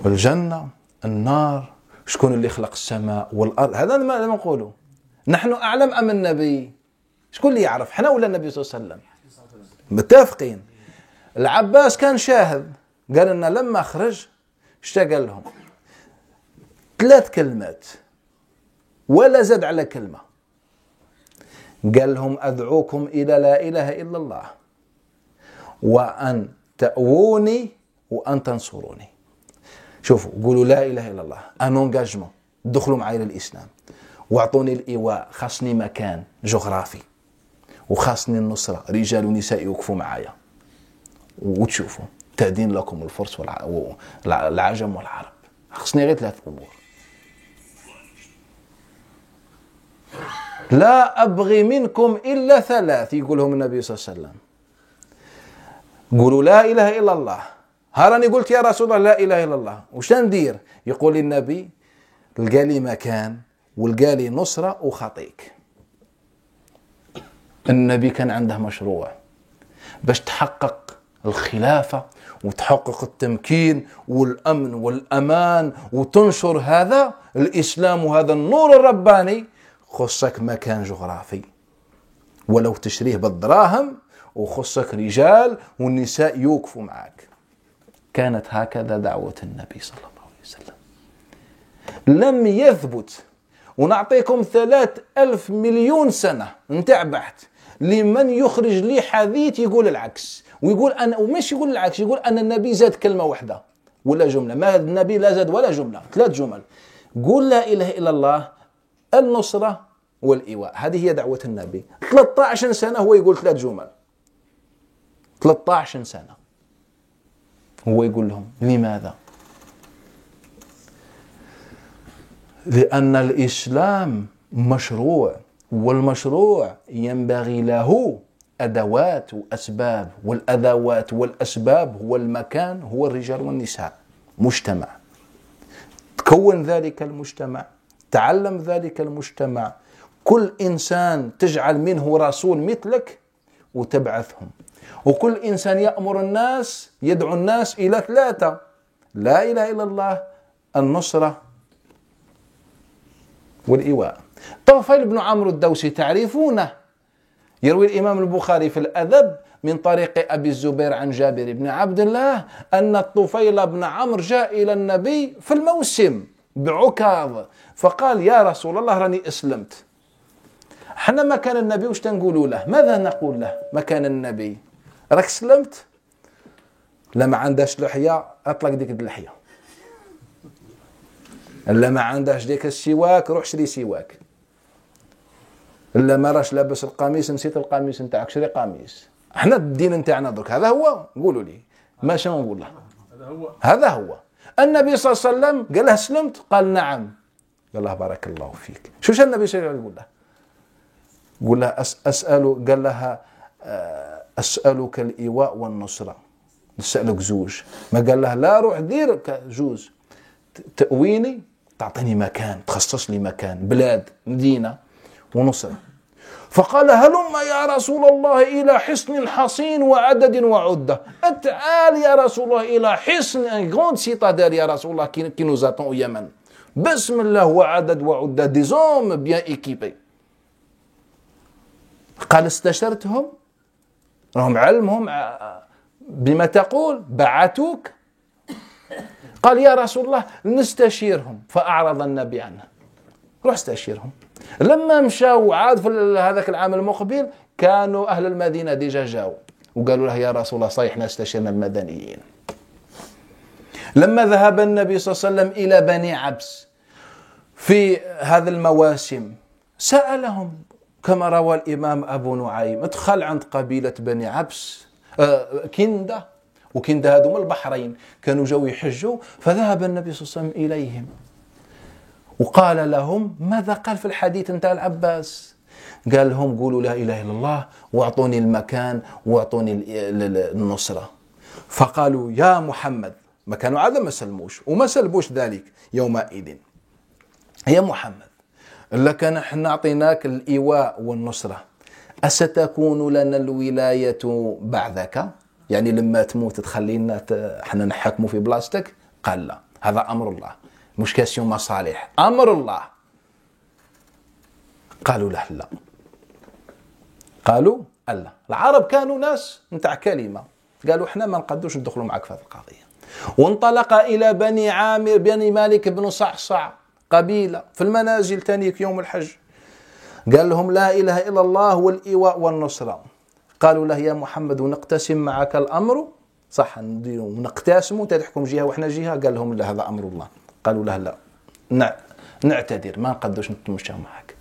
S1: والجنة، النار، شكون اللي خلق السماء والأرض؟ هذا ما نقوله. نحن أعلم أم النبي؟ شكون اللي يعرف، احنا ولا النبي صلى الله عليه وسلم؟ متفقين. العباس كان شاهد، قال لنا لما خرج اشتقى لهم 3 كلمات ولا زاد على كلمة. قال لهم: أدعوكم إلى لا إله إلا الله، وأن تأووني، وأن تنصروني. شوفوا، قولوا لا إله إلا الله، أن انجاجمون، دخلوا معي للإسلام، واعطوني الإيواء، خاصني مكان جغرافي، وخاصني النصرة، رجال ونساء يوقفوا معايا، وتشوفوا تأدين لكم الفرس والعجم والعرب، خاصني غير 3 أمور. لا أبغي منكم إلا 3، يقولهم النبي صلى الله عليه وسلم. قولوا لا إله إلا الله. هراني قلت يا رسول الله لا إله إلا الله، وش ندير؟ يقول النبي: لقالي مكان، ولقالي نصرة، وخطيك. النبي كان عنده مشروع باش تحقق الخلافة وتحقق التمكين والأمن والأمان، وتنشر هذا الإسلام وهذا النور الرباني. خصك مكان جغرافي ولو تشريه بالدراهم، وخصك رجال والنساء يوقفوا معك. كانت هكذا دعوة النبي صلى الله عليه وسلم. لم يثبت، ونعطيكم 3000 مليون سنة نتاع بحث لمن يخرج لي حديث يقول العكس، ويقول أنا، ومش يقول العكس، يقول أن النبي زاد كلمة واحدة ولا جملة. ما النبي لا زاد ولا جملة، 3 جمل. قول لا إله إلا الله، النصرة، والإيواء. هذه هي دعوة النبي. 13 سنة هو يقول 3 جمل، 13 سنة هو يقول لهم. لماذا؟ لأن الإسلام مشروع، والمشروع ينبغي له أدوات وأسباب، والأدوات والأسباب هو المكان، هو الرجال والنساء. مجتمع، تكون ذلك المجتمع، تعلم ذلك المجتمع، كل إنسان تجعل منه رسول مثلك وتبعثهم، وكل إنسان يأمر الناس، يدعو الناس إلى 3: لا إله إلا الله، النصرة، والإيواء. طفيل بن عمرو الدوسي تعرفونه، يروي الإمام البخاري في الأدب من طريق أبي الزبير عن جابر بن عبد الله أن الطفيل بن عمرو جاء إلى النبي في الموسم بعكاظ فقال يا رسول الله راني أسلمت. حنا مكان النبي وش تنقولوا له؟ ماذا نقول له مكان النبي؟ راك سلمت؟ لا ما عندهاش لحية أطلق ديك اللحية، لا ما عندهاش ديك السواك روح شري سواك، لا ما راش لابس القميص نسيت القميص نتاعك شري قميص. احنا الدين نتاعنا درك هذا هو. قولوا لي ما شنو نقول له؟ هذا هو. النبي صلى الله عليه وسلم قال له سلمت؟ قال نعم. قال له بارك الله فيك. شوش النبي صلى الله عليه وسلم يقول له؟ يقول له أسأل، قال لها أسألك الإيواء والنصرة، نسألك زوج. ما قال له لا روح دير جوز، تأويني تعطيني مكان، تخصص لي مكان، بلاد، مدينة ونصرة. فقال هلم يا رسول الله إلى حصن حصين وعدد وعدة. تعال يا رسول الله إلى حصن غوند سيتاديل يا رسول الله كي نوز اتون au يمن. بسم الله وعدد وعدة دي زوم بيان إيكيبي. قال استشرتهم، راهم علمهم بما تقول بعثوك؟ قال يا رسول الله نستشيرهم. فأعرض النبي عنه، روح استشيرهم. لما مشاو عاد في هذاك العام المقبل كانوا أهل المدينة ديجا جاو وقالوا له يا رسول الله صحيح استشرنا المدنيين. لما ذهب النبي صلى الله عليه وسلم إلى بني عبس في هذا المواسم سألهم كما روى الإمام أبو نعيم. ادخل عند قبيلة بني عبس كندة، وكندة هذوم البحرين كانوا جو يحجوا، فذهب النبي صلى الله عليه وسلم إليهم وقال لهم ماذا قال في الحديث نتاع العباس؟ قال لهم قولوا لا إله إلا الله واعطوني المكان واعطوني النصرة. فقالوا يا محمد، ما كانوا عادة ما سلموش وما سلبوش ذلك يومئذ، يا محمد لكن احنا أعطيناك الإيواء والنصرة، أستكون لنا الولاية بعدك؟ يعني لما تموت تخلينا احنا نحكموا في بلاستك؟ قال لا، هذا أمر الله، مش كاسيون مصالح، أمر الله. قالوا له لا، قالوا لا. العرب كانوا ناس نتاع كلمة، قالوا احنا ما نقدوش ندخلوا معك في هذه القضية. وانطلق إلى بني عامر بني مالك بن صعصع قبيلة في المنازل تانيك يوم الحج، قال لهم لا إله إلا الله والإيواء والنصرة. قالوا له يا محمد ونقتسم معك الأمر؟ صح نديروا ونقتسموا تحكم جهة وإحنا جهة؟ قال لهم لا، هذا أمر الله. قالوا له لا، نعتذر ما نقدرش نتمشى معك.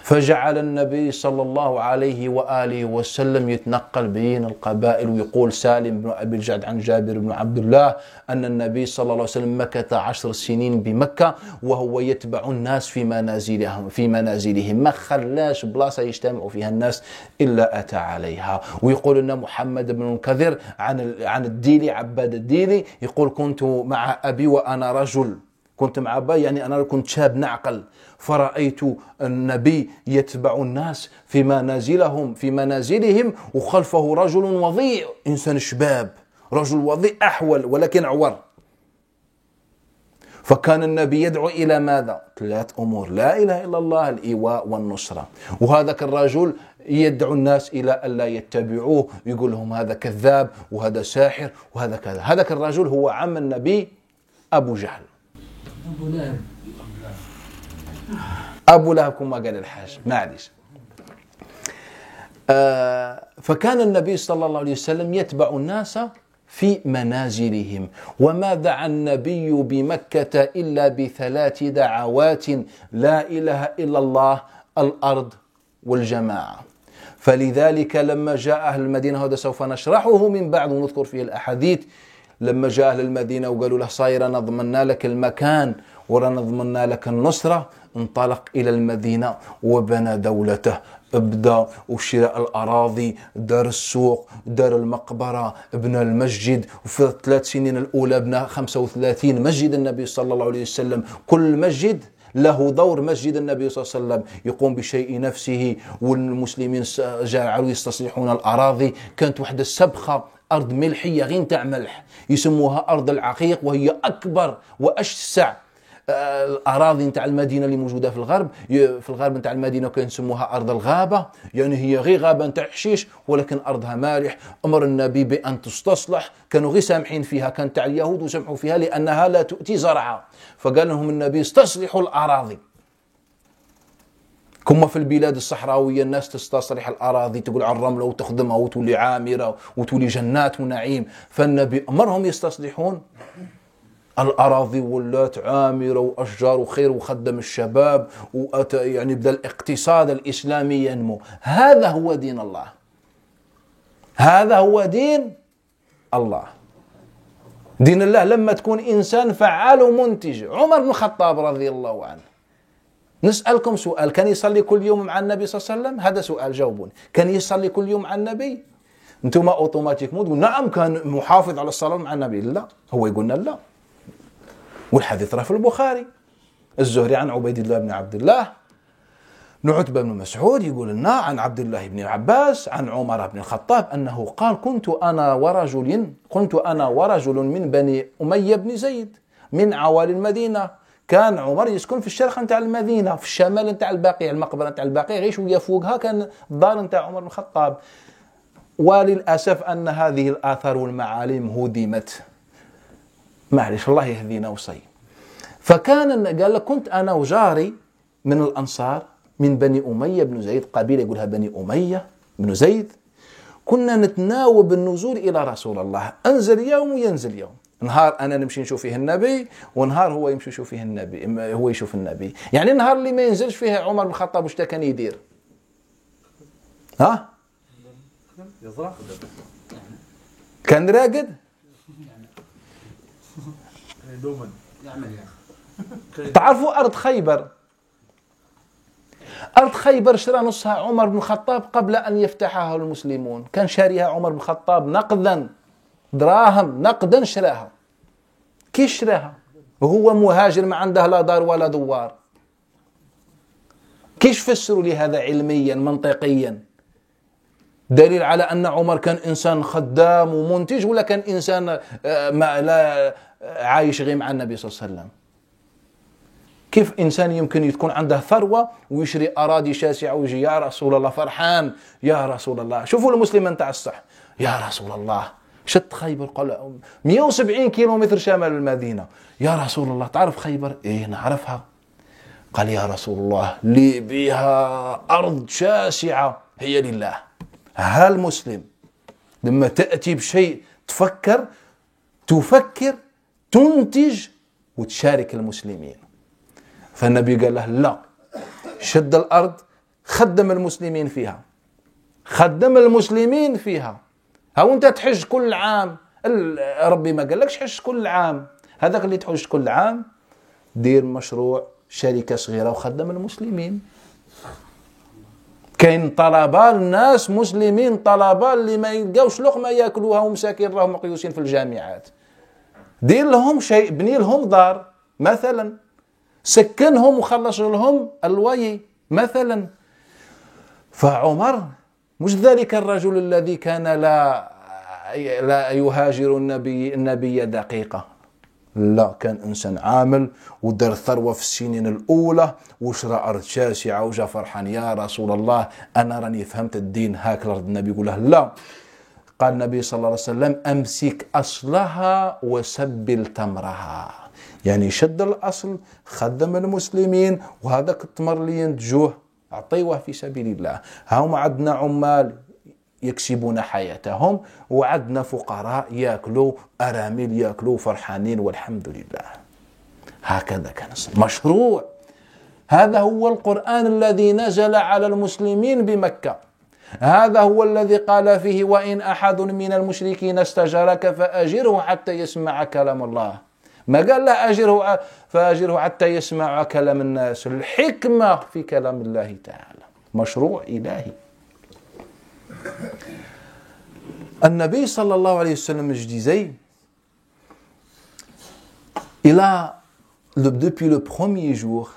S1: فجعل النبي صلى الله عليه وآله وسلم يتنقل بين القبائل ويقول سالم بن أبي الجعد عن جابر بن عبد الله أن النبي صلى الله عليه وسلم مكث 10 سنين بمكة وهو يتبع الناس في منازلهم، ما خلاش بلاصة يجتمعوا فيها الناس إلا أتى عليها. ويقول أن محمد بن المنكدر عن الديلي عباد الديلي يقول كنت مع أبي وأنا رجل، كنت مع أبا يعني أنا كنت شاب نعقل، فرأيت النبي يتبع الناس في منازلهم وخلفه رجل وضيع، إنسان شباب، رجل وضيع أحول ولكن عور. فكان النبي يدعو إلى ماذا؟ 3 أمور: لا إله إلا الله، الإيواء والنصرة. وهذاك الرجل يدعو الناس إلى ألا يتبعوه، يقول لهم هذا كذاب وهذا ساحر وهذا كذا. هذاك الرجل هو عم النبي أبو جهل، أبو لهب كما قال الحاج معليش. فكان النبي صلى الله عليه وسلم يتبع الناس في منازلهم. وما دعا النبي بمكة إلا ب3 دعوات: لا إله إلا الله، الأرض، والجماعة. فلذلك لما جاء أهل المدينة، هذا سوف نشرحه من بعد ونذكر فيه الأحاديث، لما جاء أهل المدينة وقالوا له صاير نضمنا لك المكان ورانا ضمنا لك النصرة، انطلق إلى المدينة وبنى دولته، ابدأ وشراء الأراضي، دار السوق، دار المقبرة، ابنى المسجد. وفي 3 سنين الأولى بنى 35 مسجد النبي صلى الله عليه وسلم، كل مسجد له دور. مسجد النبي صلى الله عليه وسلم يقوم بشيء نفسه، والمسلمين جعلوا يستصلحون الأراضي. كانت واحدة السبخة أرض ملحية غير تاع ملح، يسموها أرض العقيق، وهي أكبر وأشسع الأراضي نتاع المدينة اللي موجودة في الغرب نتاع المدينة كان يسموها أرض الغابة، يعني هي غير غابة نتاع حشيش ولكن أرضها مالح. أمر النبي بأن تستصلح، كانوا غير سامحين فيها، كان تاع اليهود وسمحوا فيها لأنها لا تؤتي زرعا، فقال لهم النبي استصلحوا الأراضي. كما في البلاد الصحراوية الناس تستصلح الأراضي، تقول على الرملة وتخدمها وتولي عامرة وتولي جنات ونعيم، فالنبي أمرهم يستصلحون الأراضي، ولات عامرة وأشجار وخير وخدم الشباب يعني بدأ الاقتصاد الإسلامي ينمو. هذا هو دين الله، هذا هو دين الله. دين الله لما تكون إنسان فعال ومنتج. عمر بن الخطاب رضي الله عنه، نسألكم سؤال، كان يصلي كل يوم مع النبي صلى الله عليه وسلم؟ هذا سؤال جاوبوني. كان يصلي كل يوم مع النبي؟ انتم اوتوماتيك تقول نعم كان محافظ على الصلاة مع النبي. لا، هو يقولنا لا، والحديث راه في البخاري. الزهري عن عبيد الله بن عبد الله بن عتبة بن مسعود يقول لنا عن عبد الله بن عباس عن عمر بن الخطاب أنه قال كنت أنا ورجل من بني أمية بن زيد من عوالي المدينة. كان عمر يسكن في الشرق نتاع المدينة، في الشمال نتاع البقيع، المقبرة نتاع البقيع غير شوية فوقها كان الدار نتاع عمر بن الخطاب. وللأسف أن هذه الآثار والمعالم هدمت، معلش الله يهدينا وصي. فكان قال لك كنت أنا وجاري من الأنصار من بني أمية بن زيد، قبيلة يقولها بني أمية بن زيد، كنا نتناوب النزول إلى رسول الله، أنزل يوم وينزل يوم، نهار أنا نمشي نشوف فيه النبي ونهار هو يمشي يشوف فيه النبي، هو يشوف النبي. يعني النهار اللي ما ينزلش فيه عمر بن الخطاب وش كان يدير؟ ها؟ كان راقد؟ تعرفوا أرض خيبر؟ أرض خيبر شرى نصها عمر بن الخطاب قبل أن يفتحها المسلمون، كان شاريها عمر بن الخطاب نقدا، دراهم نقدا شراها. كيف شراها وهو مهاجر ما عنده لا دار ولا دوار؟ كيف فسروا لي هذا علميا منطقيا؟ دليل على أن عمر كان إنسان خدام ومنتج، ولا كان إنسان ما لا عايش غير مع النبي صلى الله عليه وسلم؟ كيف إنسان يمكن تكون عنده ثروة ويشري أراضي شاسعة ويجي يا رسول الله فرحان، يا رسول الله شوفوا المسلم نتاع الصح، يا رسول الله شت خيبر، قال 170 كيلومتر شمال المدينة، يا رسول الله تعرف خيبر؟ إيه نعرفها. قال يا رسول الله لي بها أرض شاسعة هي لله. هالمسلم لما تأتي بشيء تفكر تنتج وتشارك المسلمين. فالنبي قال له لا، شد الأرض، خدم المسلمين فيها. هاو انت تحج كل عام، ربي ما قالكش حج كل عام، هذاك اللي تحج كل عام دير مشروع شركة صغيرة وخدم المسلمين. كاين طلبة الناس مسلمين، طلبة اللي ما يلقاوش لقمة ياكلوها ومساكين راهم مقيوسين في الجامعات، دير لهم شيء، بني لهم دار مثلا، سكنهم وخلص لهم الوي مثلا. فعمر مش ذلك الرجل الذي كان لا يهاجر النبي دقيقة، لا، كان إنسان عامل ودار ثروة في السنين الأولى وشرى أرض شاسعة وجا فرحان، يا رسول الله أنا راني فهمت الدين، هاك الأرض. النبي يقول له لا. قال النبي صلى الله عليه وسلم أمسك أصلها وسبل تمرها، يعني شد الأصل، خدم المسلمين، وهذاك التمر اللي ينتجوه أعطيوه في سبيل الله. هم عندنا عمال يكسبون حياتهم، وعندنا فقراء يأكلوا، أرامل يأكلوا فرحانين والحمد لله. هكذا كان مشروع. هذا هو القرآن الذي نزل على المسلمين بمكة، هذا هو الذي قال فيه وإن أحد من المشركين استجارك فأجره حتى يسمع كلام الله. ما قال لا فأجره حتى يسمع كلام الناس. الحكمة في كلام الله تعالى، مشروع إلهي. النبي صلى الله عليه وسلم je disais, depuis le premier jour,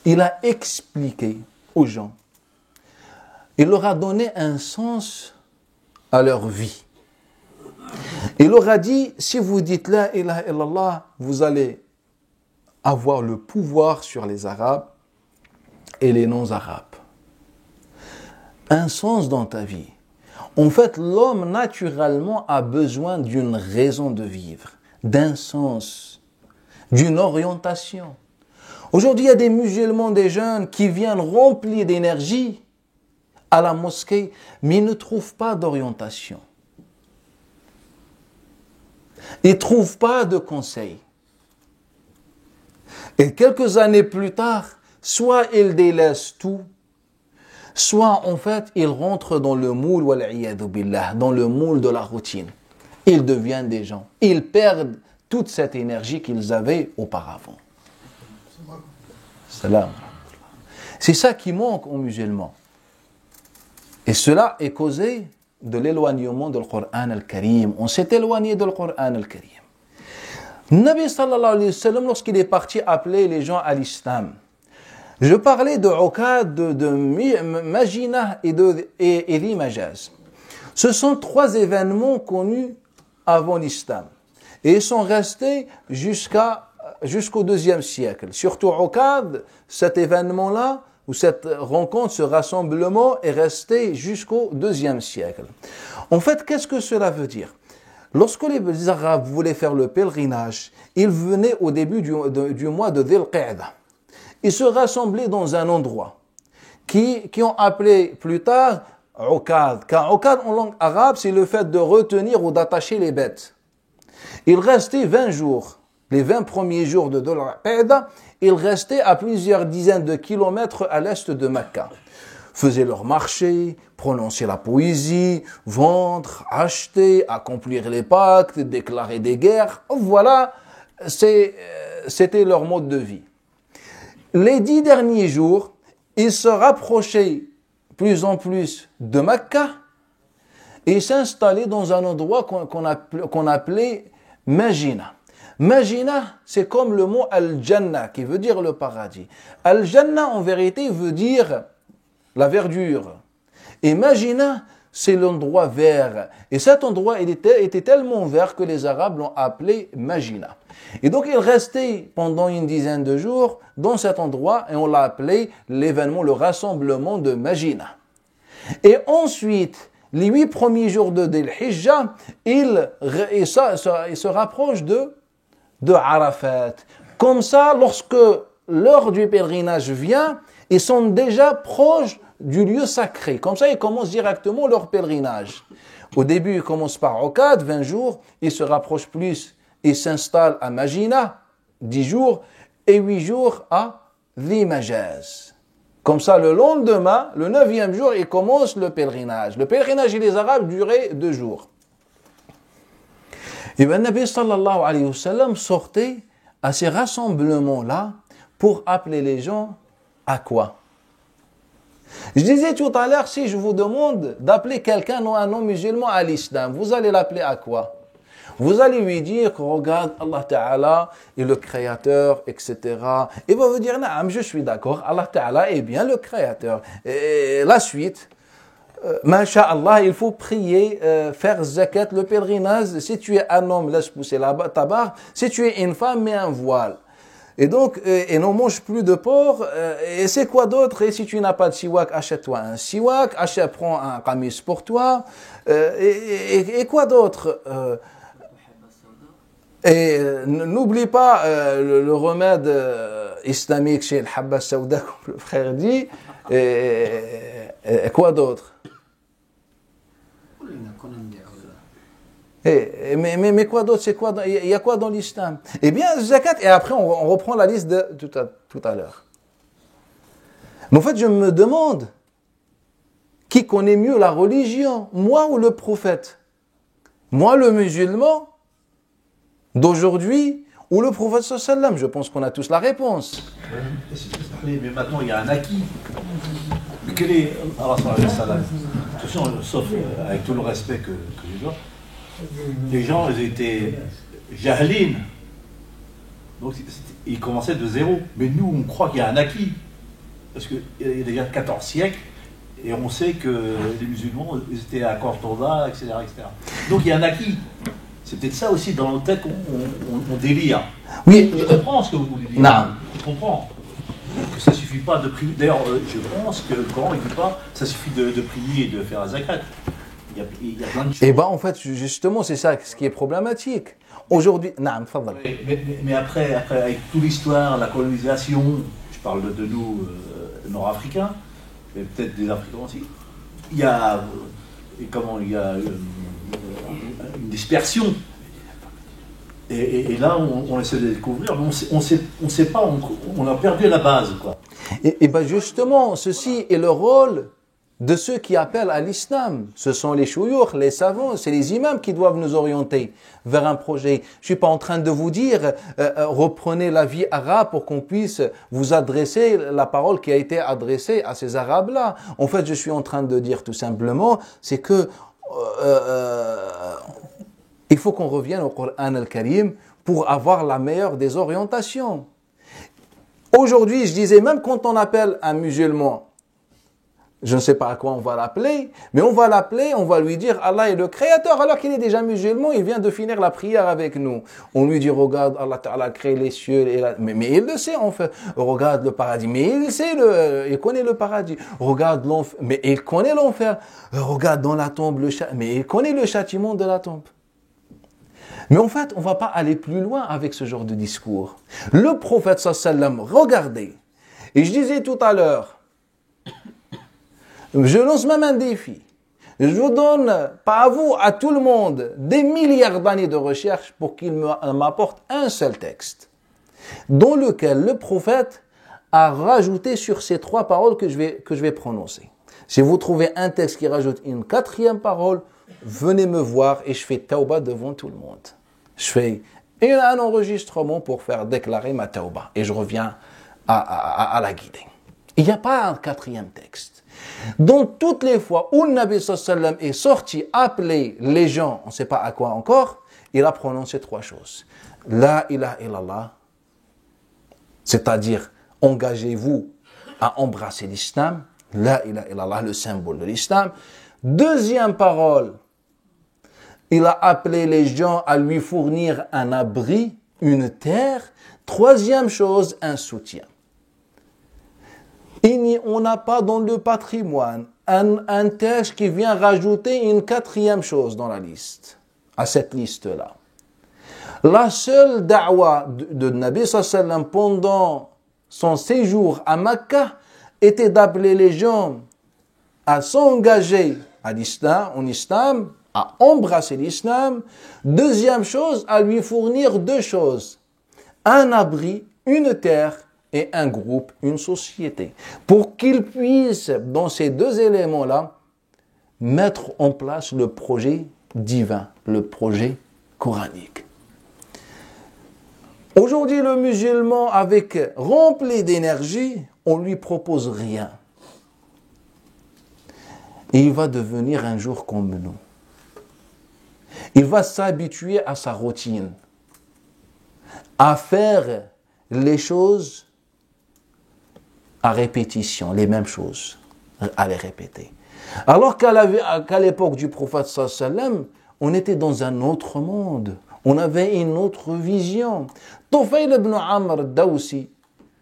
S1: il a expliqué aux gens, il leur a donné un sens à leur vie. Il leur a dit, si vous dites la ilaha illallah, vous allez avoir le pouvoir sur les Arabes et les non-Arabes. Un sens dans ta vie. En fait, l'homme naturellement a besoin d'une raison de vivre, d'un sens, d'une orientation. Aujourd'hui, il y a des musulmans, des jeunes qui viennent remplis d'énergie à la mosquée, mais ils ne trouvent pas d'orientation. Ils ne trouvent pas de conseils. Et quelques années plus tard, soit ils délaissent tout, soit en fait ils rentrent dans le moule, wal'iyadu billah, dans le moule de la routine. Ils deviennent des gens. Ils perdent toute cette énergie qu'ils avaient auparavant. Salam. C'est ça qui manque aux musulmans. Et cela est causé de l'éloignement du Coran al-Karim. On s'est éloigné du Coran al-Karim. Nabi sallallahu alayhi wa sallam, lorsqu'il est parti appeler les gens à l'islam, je parlais de Uqad, de Majinah et Dhi Majaz. Ce sont trois événements connus avant l'islam. Et ils sont restés jusqu'au IIe siècle. Surtout Uqad, cet événement-là, ou cette rencontre, ce rassemblement est resté jusqu'au IIe siècle. En fait, qu'est-ce que cela veut dire? Lorsque les Arabes voulaient faire le pèlerinage, ils venaient au début du mois de Dhil Qa'dah. Ils se rassemblaient dans un endroit qui ont appelé plus tard Uqad. Car Uqad en langue arabe, c'est le fait de retenir ou d'attacher les bêtes. Ils restaient 20 jours. Les 20 premiers jours de Dhul Qa'dah, ils restaient à plusieurs dizaines de kilomètres à l'est de Mecca. Faisaient leur marché, prononcer la poésie, vendre, acheter, accomplir les pactes, déclarer des guerres. Voilà, c'était leur mode de vie. Les 10 derniers jours, ils se rapprochaient plus en plus de Mecca et s'installaient dans un endroit qu'on appelait Majinah. Majinah, c'est comme le mot Al-Jannah, qui veut dire le paradis. Al-Jannah, en vérité, veut dire la verdure. Et Majinah, c'est l'endroit vert. Et cet endroit était tellement vert que les Arabes l'ont appelé Majinah. Et donc, ils restaient pendant une dizaine de jours dans cet endroit et on l'a appelé l'événement, le rassemblement de Majinah. Et ensuite, les 8 premiers jours de Dhul Hijjah, ils se rapprochent de Arafat. Comme ça, lorsque l'heure du pèlerinage vient, ils sont déjà proches du lieu sacré. Comme ça, ils commencent directement leur pèlerinage. Au début, ils commencent par Uqad, 20 jours, ils se rapprochent plus, ils s'installent à Majinah, 10 jours, et 8 jours à Dhi Majaz. Comme ça, le lendemain, le 9e jour, ils commencent le pèlerinage. Le pèlerinage et les Arabes duraient 2 jours. Et bien, Nabi sallallahu alayhi wa sallam sortait à ces rassemblements-là pour appeler les gens à quoi? Je disais tout à l'heure, si je vous demande d'appeler quelqu'un, un non-musulman à l'islam, vous allez l'appeler à quoi? Vous allez lui dire que regarde, Allah Ta'ala est le créateur, etc. Il va vous dire, naam, je suis d'accord, Allah Ta'ala est bien le créateur. Et la suite, Masha'Allah, il faut prier, faire zakat, le pèlerinage. Si tu es un homme, laisse pousser ta barbe. Si tu es une femme, mets un voile. Et donc, et ne mange plus de porc. Et c'est quoi d'autre? Et si tu n'as pas de siwak, achète-toi un siwak. Prends un qamis pour toi. Et quoi d'autre? Et n'oublie pas le remède islamique chez le Habba Saouda, comme le frère dit. Et quoi d'autre? Mais quoi d'autre? C'est quoi? Il y a quoi dans l'islam? Eh bien, zakat, et après on reprend la liste de tout à l'heure. Mais en fait, je me demande, qui connaît mieux la religion, moi ou le prophète? Moi, le musulman d'aujourd'hui, ou le prophète sallallahu alayhi wa sallam? Je pense qu'on a tous la réponse.
S2: Mais maintenant, il y a un acquis. Quel est Allah sallallahu alayhi wa sallam? Sauf avec tout le respect que les gens, ils étaient jahlines. Donc, ils commençaient de zéro. Mais nous, on croit qu'il y a un acquis. Parce qu'il y a déjà 14 siècles, et on sait que les musulmans, ils étaient à Cordoba, etc., etc. Donc, il y a un acquis. C'est peut-être ça aussi dans le texte qu'on délire.
S1: Oui,
S2: Je comprends ce que vous voulez dire.
S1: Non.
S2: Je comprends. Que ça ne suffit pas de prier. D'ailleurs, je pense que le Coran ne dit pas ça suffit de prier et de faire la zakat. Il y a plein de choses.
S1: et ben en fait, justement, c'est ça ce qui est problématique. Aujourd'hui, naam, tfadal.
S2: Mais après, avec toute l'histoire, la colonisation, je parle de nous, nord-africains, mais peut-être des Africains aussi, il y a une dispersion. Et là, on essaie de découvrir, mais on sait pas, on a perdu la base, quoi.
S1: Et ben justement, ceci est le rôle de ceux qui appellent à l'islam. Ce sont les chouyours, les savants, c'est les imams qui doivent nous orienter vers un projet. Je suis pas en train de vous dire, reprenez la vie arabe pour qu'on puisse vous adresser la parole qui a été adressée à ces arabes-là. En fait, je suis en train de dire tout simplement, c'est que il faut qu'on revienne au Coran al-Karim pour avoir la meilleure des orientations. Aujourd'hui, je disais, même quand on appelle un musulman, je ne sais pas à quoi on va l'appeler, mais on va lui dire Allah est le créateur, alors qu'il est déjà musulman, il vient de finir la prière avec nous. On lui dit, regarde, Allah Ta'ala a créé les cieux, mais il le sait en fait. Regarde le paradis, mais il sait, il connaît le paradis. Regarde l'enfer, mais il connaît l'enfer. Regarde dans la tombe, mais il connaît le châtiment de la tombe. Mais en fait, on ne va pas aller plus loin avec ce genre de discours. Le prophète sallam, regardez, et je disais tout à l'heure, je lance même un défi. Je vous donne, pas à vous, à tout le monde, des milliards d'années de recherche pour qu'il m'apporte un seul texte, dans lequel le prophète a rajouté sur ces 3 paroles que je vais prononcer. Si vous trouvez un texte qui rajoute une 4e parole, venez me voir et je fais tauba devant tout le monde. Je fais un enregistrement pour faire déclarer ma tauba et je reviens à la guider. Il n'y a pas un 4e texte. Donc toutes les fois où le Nabi sallam est sorti appeler les gens, on ne sait pas à quoi encore, il a prononcé 3 choses. La ilaha illallah, c'est-à-dire engagez-vous à embrasser l'islam. La ilaha illallah, le symbole de l'islam. 2e parole, il a appelé les gens à lui fournir un abri, une terre. 3e chose, un soutien. On n'a pas dans le patrimoine un texte qui vient rajouter une 4e chose dans la liste, à cette liste-là. La seule da'wa de Nabi sallam pendant son séjour à Makkah était d'appeler les gens à s'engager à l'islam, en islam, à embrasser l'islam. 2e chose, à lui fournir 2 choses. Un abri, une terre et un groupe, une société. Pour qu'il puisse, dans ces 2 éléments-là, mettre en place le projet divin, le projet coranique. Aujourd'hui, le musulman, rempli d'énergie, on lui propose rien. Et il va devenir un jour comme nous. Il va s'habituer à sa routine, à faire les choses à répétition, les mêmes choses, à les répéter. Alors qu'à l'époque du prophète sallam, on était dans un autre monde, on avait une autre vision. Tufayl ibn Amr al-Dawsi,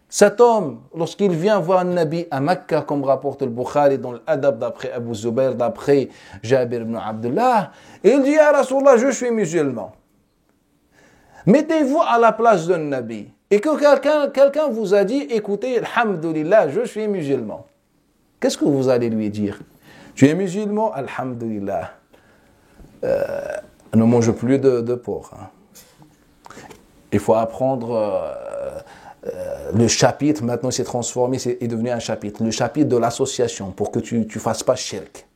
S1: cet homme, lorsqu'il vient voir un Nabi à Mecca, comme rapporte le Bukhari dans l'Adab d'après Abu Zubair, d'après Jabir ibn Abdullah, il dit, ya Rasulallah, je suis musulman. Mettez-vous à la place d'un Nabi. Et que quelqu'un vous a dit, écoutez, alhamdulillah, je suis musulman. Qu'est-ce que vous allez lui dire? Tu es musulman, alhamdulillah. Ne mange plus de porc. Hein. Il faut apprendre le chapitre, maintenant c'est transformé, est devenu un chapitre. Le chapitre de l'association, pour que tu ne fasses pas shirk.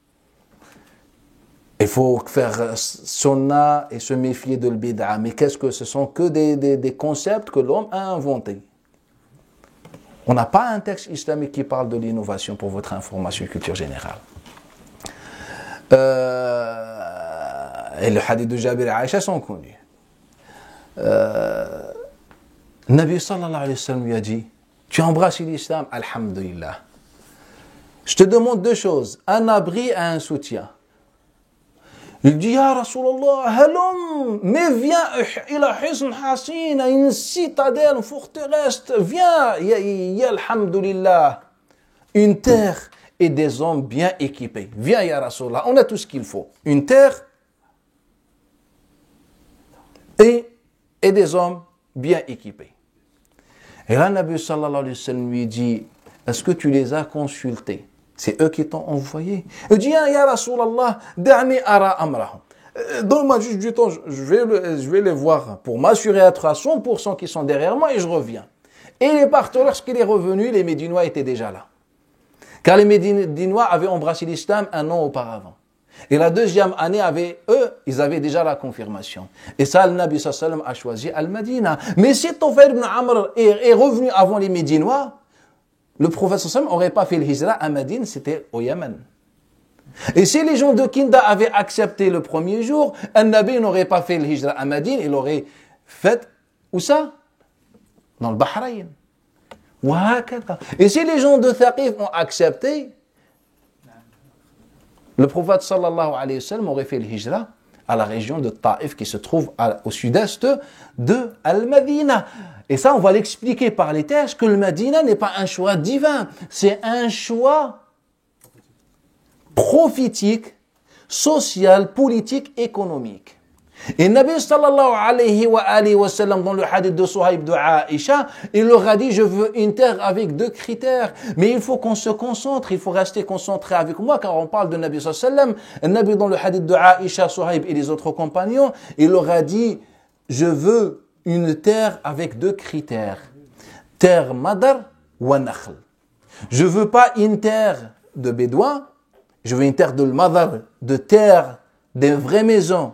S1: Il faut faire sunna et se méfier de l'bid'a. Mais qu'est-ce que ce sont que des concepts que l'homme a inventés. On n'a pas un texte islamique qui parle de l'innovation pour votre information et culture générale. Et le hadith de Jabir et Aïcha sont connus. Nabi sallallahu alayhi wa sallam lui a dit, tu embrasses l'islam, alhamdulillah. Je te demande 2 choses, un abri et un soutien. Il dit, Ya Rasulallah, halom, mais viens, il a hisn hasin, une citadelle, une forteresse, viens, ya alhamdulillah, une terre et des hommes bien équipés. Viens, Ya Rasulallah, on a tout ce qu'il faut. Une terre et des hommes bien équipés. Et là, Nabi sallallahu alayhi wa sallam lui dit, est-ce que tu les as consultés? C'est eux qui t'ont envoyé. Il dit, Ya Rasulallah, da'ni ara amrahum. Donne-moi juste du temps, je vais les voir pour m'assurer à 100% qu'ils sont derrière moi et je reviens. Et il est parti, lorsqu'il est revenu, les Médinois étaient déjà là. Car les Médinois avaient embrassé l'islam un an auparavant. Et la deuxième année, ils avaient déjà la confirmation. Et ça, le Nabi sallallahu alayhi wa sallam a choisi Al-Madina. Mais si Tufayl ibn Amr est revenu avant les Médinois, le prophète sallallahu alayhi wa sallam n'aurait pas fait le hijra à Madine, c'était au Yémen. Et si les gens de Kinda avaient accepté le premier jour, Al-Nabi n'aurait pas fait le hijra à Madine, il l'aurait fait, où ça? Dans le Bahreïn. Et si les gens de Thaqif ont accepté, le prophète sallallahu alayhi wa sallam aurait fait le hijra à la région de Taïf qui se trouve au sud-est de Al-Madina. Et ça, on va l'expliquer par les textes que le Madina n'est pas un choix divin, c'est un choix prophétique, social, politique, économique. Et Nabi sallallahu alayhi wa sallam, dans le hadith de Suhaib de Aïcha, il leur a dit, je veux une terre avec 2 critères. Mais il faut qu'on se concentre, il faut rester concentré avec moi, car on parle de Nabi sallallahu alayhi wa sallam. Le Nabi, dans le hadith de Aïcha, Suhaib et les autres compagnons, il leur a dit, je veux une terre avec 2 critères. Terre madar wa nakhl. Je veux pas une terre de bédouins, je veux une terre de madar, de terre, des vraies maisons.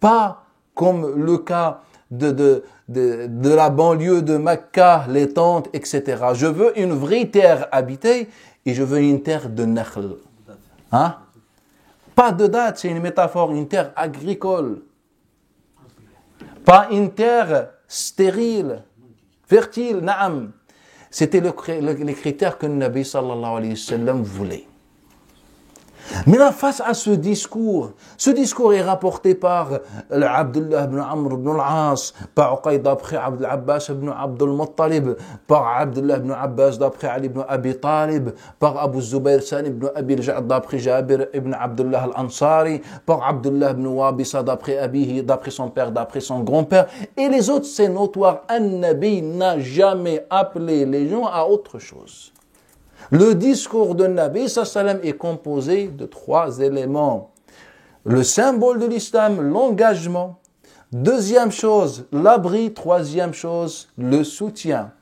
S1: Pas comme le cas de la banlieue de Mecca, les tentes, etc. Je veux une vraie terre habitée et je veux une terre de nakhl. Hein? Pas de date, c'est une métaphore, une terre agricole. Pas une terre stérile, fertile, na'am. C'était les critères que le Nabi sallallahu alayhi wa sallam voulait. Mais là, face à ce discours est rapporté par Abdullah ibn Amr ibn al-As, par Uqayd d'après Abd al-Abbas ibn Abd al-Muttalib, par Abdullah ibn Abbas d'après Ali ibn Abi Talib, par Abu Zubayr Sani ibn Abi al-Ja'd d'après Jabir ibn Abdullah al-Ansari, par Abdullah ibn Wabisa d'après Abihi, d'après son père, d'après son grand-père. Et les autres, c'est notoire. Un-Nabi n'a jamais appelé les gens à autre chose. Le discours de Nabi sallam est composé de 3 éléments. Le symbole de l'islam, l'engagement. Deuxième chose, l'abri. Troisième chose, le soutien.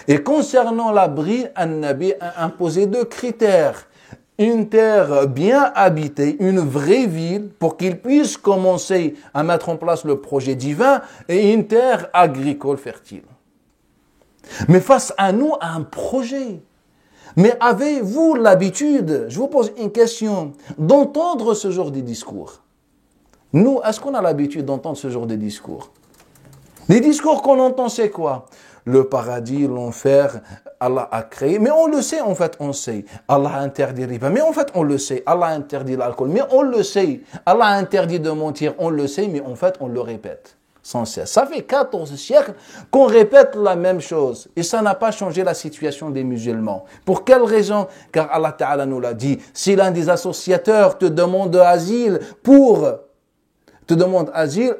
S1: Et concernant l'abri, Nabi a imposé 2 critères. Une terre bien habitée, une vraie ville, pour qu'il puisse commencer à mettre en place le projet divin, et une terre agricole fertile. Mais face à nous, un projet. Mais avez-vous l'habitude, je vous pose une question, d'entendre ce genre de discours? Nous, est-ce qu'on a l'habitude d'entendre ce genre de discours? Les discours qu'on entend, c'est quoi? Le paradis, l'enfer, Allah a créé. Mais on le sait, en fait, on sait. Allah a interdit le riba. Mais en fait, on le sait. Allah a interdit l'alcool. Mais on le sait. Allah a interdit de mentir. On le sait, mais en fait, on le répète. Sans cesse. Ça fait 14 siècles qu'on répète la même chose. Et ça n'a pas changé la situation des musulmans. Pour quelle raison? Car Allah Ta'ala nous l'a dit. Si l'un des associateurs te demande asile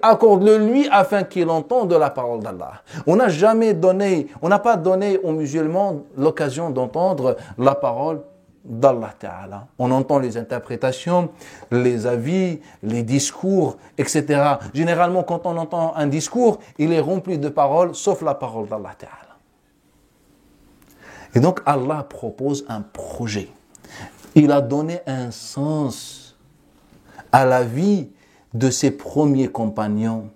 S1: accorde-le lui afin qu'il entende la parole d'Allah. On n'a pas donné aux musulmans l'occasion d'entendre la parole d'Allah Ta'ala. On entend les interprétations, les avis, les discours, etc. Généralement, quand on entend un discours, il est rempli de paroles, sauf la parole d'Allah Ta'ala. Et donc, Allah propose un projet. Il a donné un sens à la vie de ses premiers compagnons.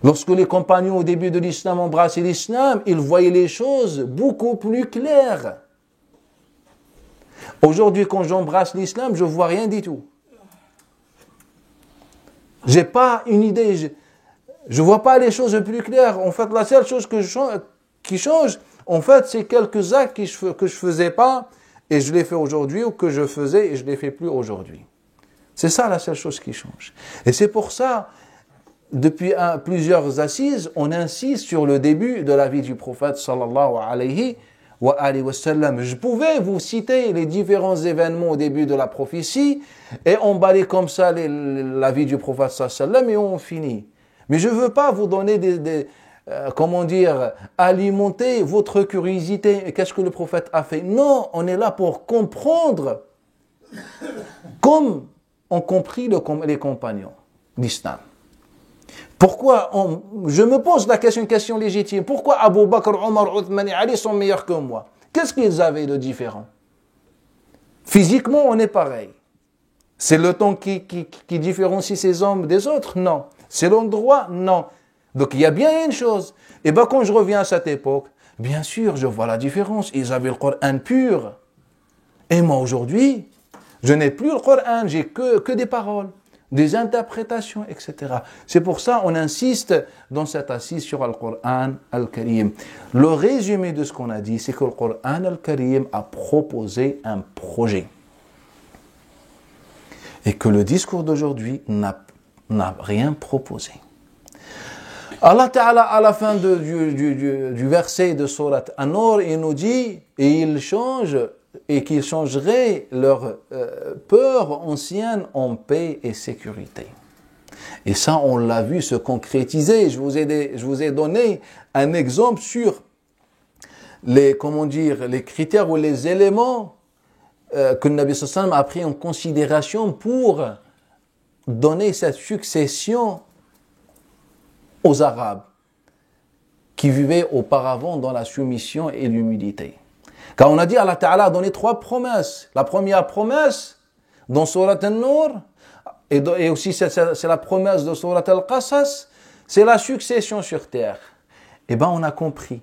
S1: Lorsque les compagnons, au début de l'islam, embrassaient l'islam, ils voyaient les choses beaucoup plus claires. Aujourd'hui, quand j'embrasse l'islam, je ne vois rien du tout. Je n'ai pas une idée. Je ne vois pas les choses plus claires. En fait, la seule chose qui change, en fait, c'est quelques actes que je ne faisais pas et je les fais aujourd'hui, ou que je faisais et je ne les fais plus aujourd'hui. C'est ça la seule chose qui change. Et c'est pour ça, depuis plusieurs assises, on insiste sur le début de la vie du prophète sallallahu alayhi wa sallam. Je pouvais vous citer les différents événements au début de la prophétie et emballer comme ça la vie du prophète sallallahu alayhi wa sallam et on finit. Mais je ne veux pas vous donner alimenter votre curiosité. Qu'est-ce que le prophète a fait? Non, on est là pour comprendre comme ont compris les compagnons d'Islam. Pourquoi je me pose une question légitime. Pourquoi Abu Bakr, Omar, Uthman et Ali sont meilleurs que moi? Qu'est-ce qu'ils avaient de différent? Physiquement, on est pareil. C'est le temps qui différencie ces hommes des autres? Non. C'est l'endroit? Non. Donc il y a bien une chose. Et bien quand je reviens à cette époque, bien sûr, je vois la différence. Ils avaient le Coran pur. Et moi aujourd'hui, je n'ai plus le Coran, j'ai que des paroles, des interprétations, etc. C'est pour ça qu'on insiste dans cette assise sur le Coran al-Karim. Le résumé de ce qu'on a dit, c'est que le Coran al-Karim a proposé un projet. Et que le discours d'aujourd'hui n'a rien proposé. Allah Ta'ala, à la fin du verset de Surat An-Nur, il nous dit, et ils changent, et qu'ils changeraient leur peur ancienne en paix et sécurité. Et ça, on l'a vu se concrétiser. Je vous ai donné un exemple sur les critères ou les éléments que le Nabi sallallahu alayhi wa sallam a pris en considération pour donner cette succession aux Arabes qui vivaient auparavant dans la soumission et l'humilité. Car on a dit, Allah Ta'ala a donné 3 promesses. La première promesse, dans Surat An-Nur, et aussi c'est la promesse de Surat Al-Qasas, c'est la succession sur terre. Eh bien, on a compris.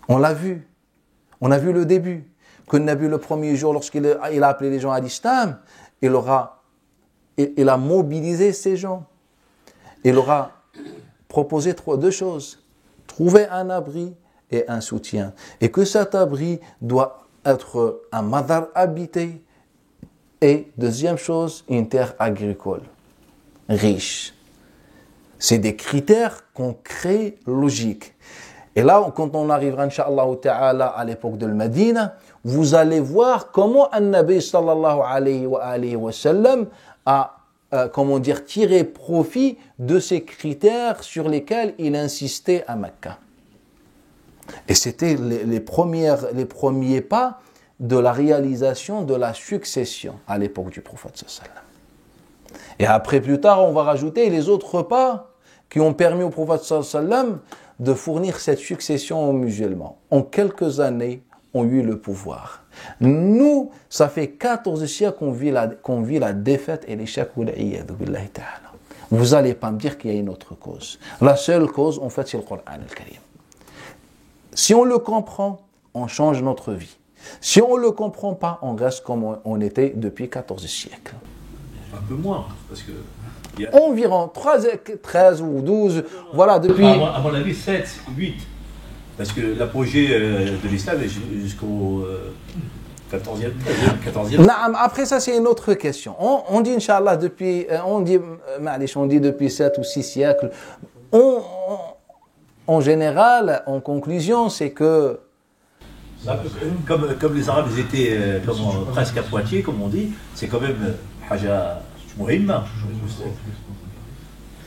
S1: On l'a vu. On a vu le début. Que Nabi, le premier jour, lorsqu'il a appelé les gens à l'islam, il a mobilisé ces gens. Il aura proposé 2 choses. Trouver un abri et un soutien. Et que cet abri doit être un madar habité. Et deuxième chose, une terre agricole, riche. C'est des critères concrets, logiques. Et là, quand on arrivera, Inch'Allah Ta'ala, à l'époque de Médine, vous allez voir comment An-Nabi sallallahu alayhi wa sallam a tiré profit de ces critères sur lesquels il insistait à Mecca. Et c'était les premiers pas de la réalisation de la succession à l'époque du prophète sallallahu alayhi wa sallam. Et après, plus tard, on va rajouter les autres pas qui ont permis au prophète sallallahu alayhi wa sallam de fournir cette succession aux musulmans. En quelques années, on eut le pouvoir. Nous, ça fait 14 siècles qu'on vit la défaite et l'échec. Vous n'allez pas me dire qu'il y a une autre cause. La seule cause, en fait, c'est le Coran al-Karim. Si on le comprend, on change notre vie. Si on ne le comprend pas, on reste comme on était depuis 14 siècles.
S2: Un peu moins, parce que...
S1: Environ 13 ou 12, voilà, depuis...
S2: À mon avis, 7, 8. Parce que l'apogée de l'islam est jusqu'au 14e.
S1: Après ça, c'est une autre question. On dit, Inch'Allah, on dit depuis 7 ou 6 siècles. En général, en conclusion, c'est que...
S2: Comme les Arabes, ils étaient presque à Poitiers, comme on dit, c'est quand même Haja Mouhimma.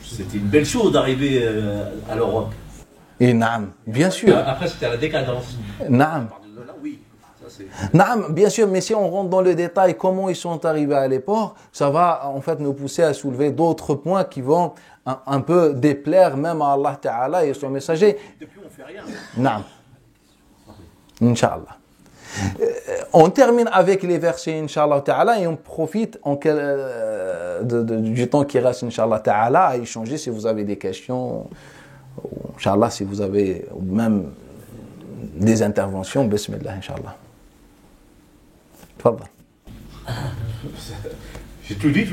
S2: C'était une belle chose d'arriver à l'Europe.
S1: Et naam, bien sûr.
S2: Après, c'était la décadence.
S1: Naam.
S2: Oui, ça c'est...
S1: Naam, bien sûr, mais si on rentre dans le détail, comment ils sont arrivés à l'époque, ça va en fait nous pousser à soulever d'autres points qui vont un peu déplaire même à Allah Ta'ala et son messager.
S2: Depuis, on ne fait rien.
S1: Naam. Inch'Allah. On termine avec les versets, Inch'Allah Ta'ala, et on profite du temps qui reste, Inch'Allah Ta'ala, à échanger si vous avez des questions, Inch'Allah, si vous avez même des interventions. Bismillah, Inch'Allah. Tfadal.
S2: J'ai tout dit,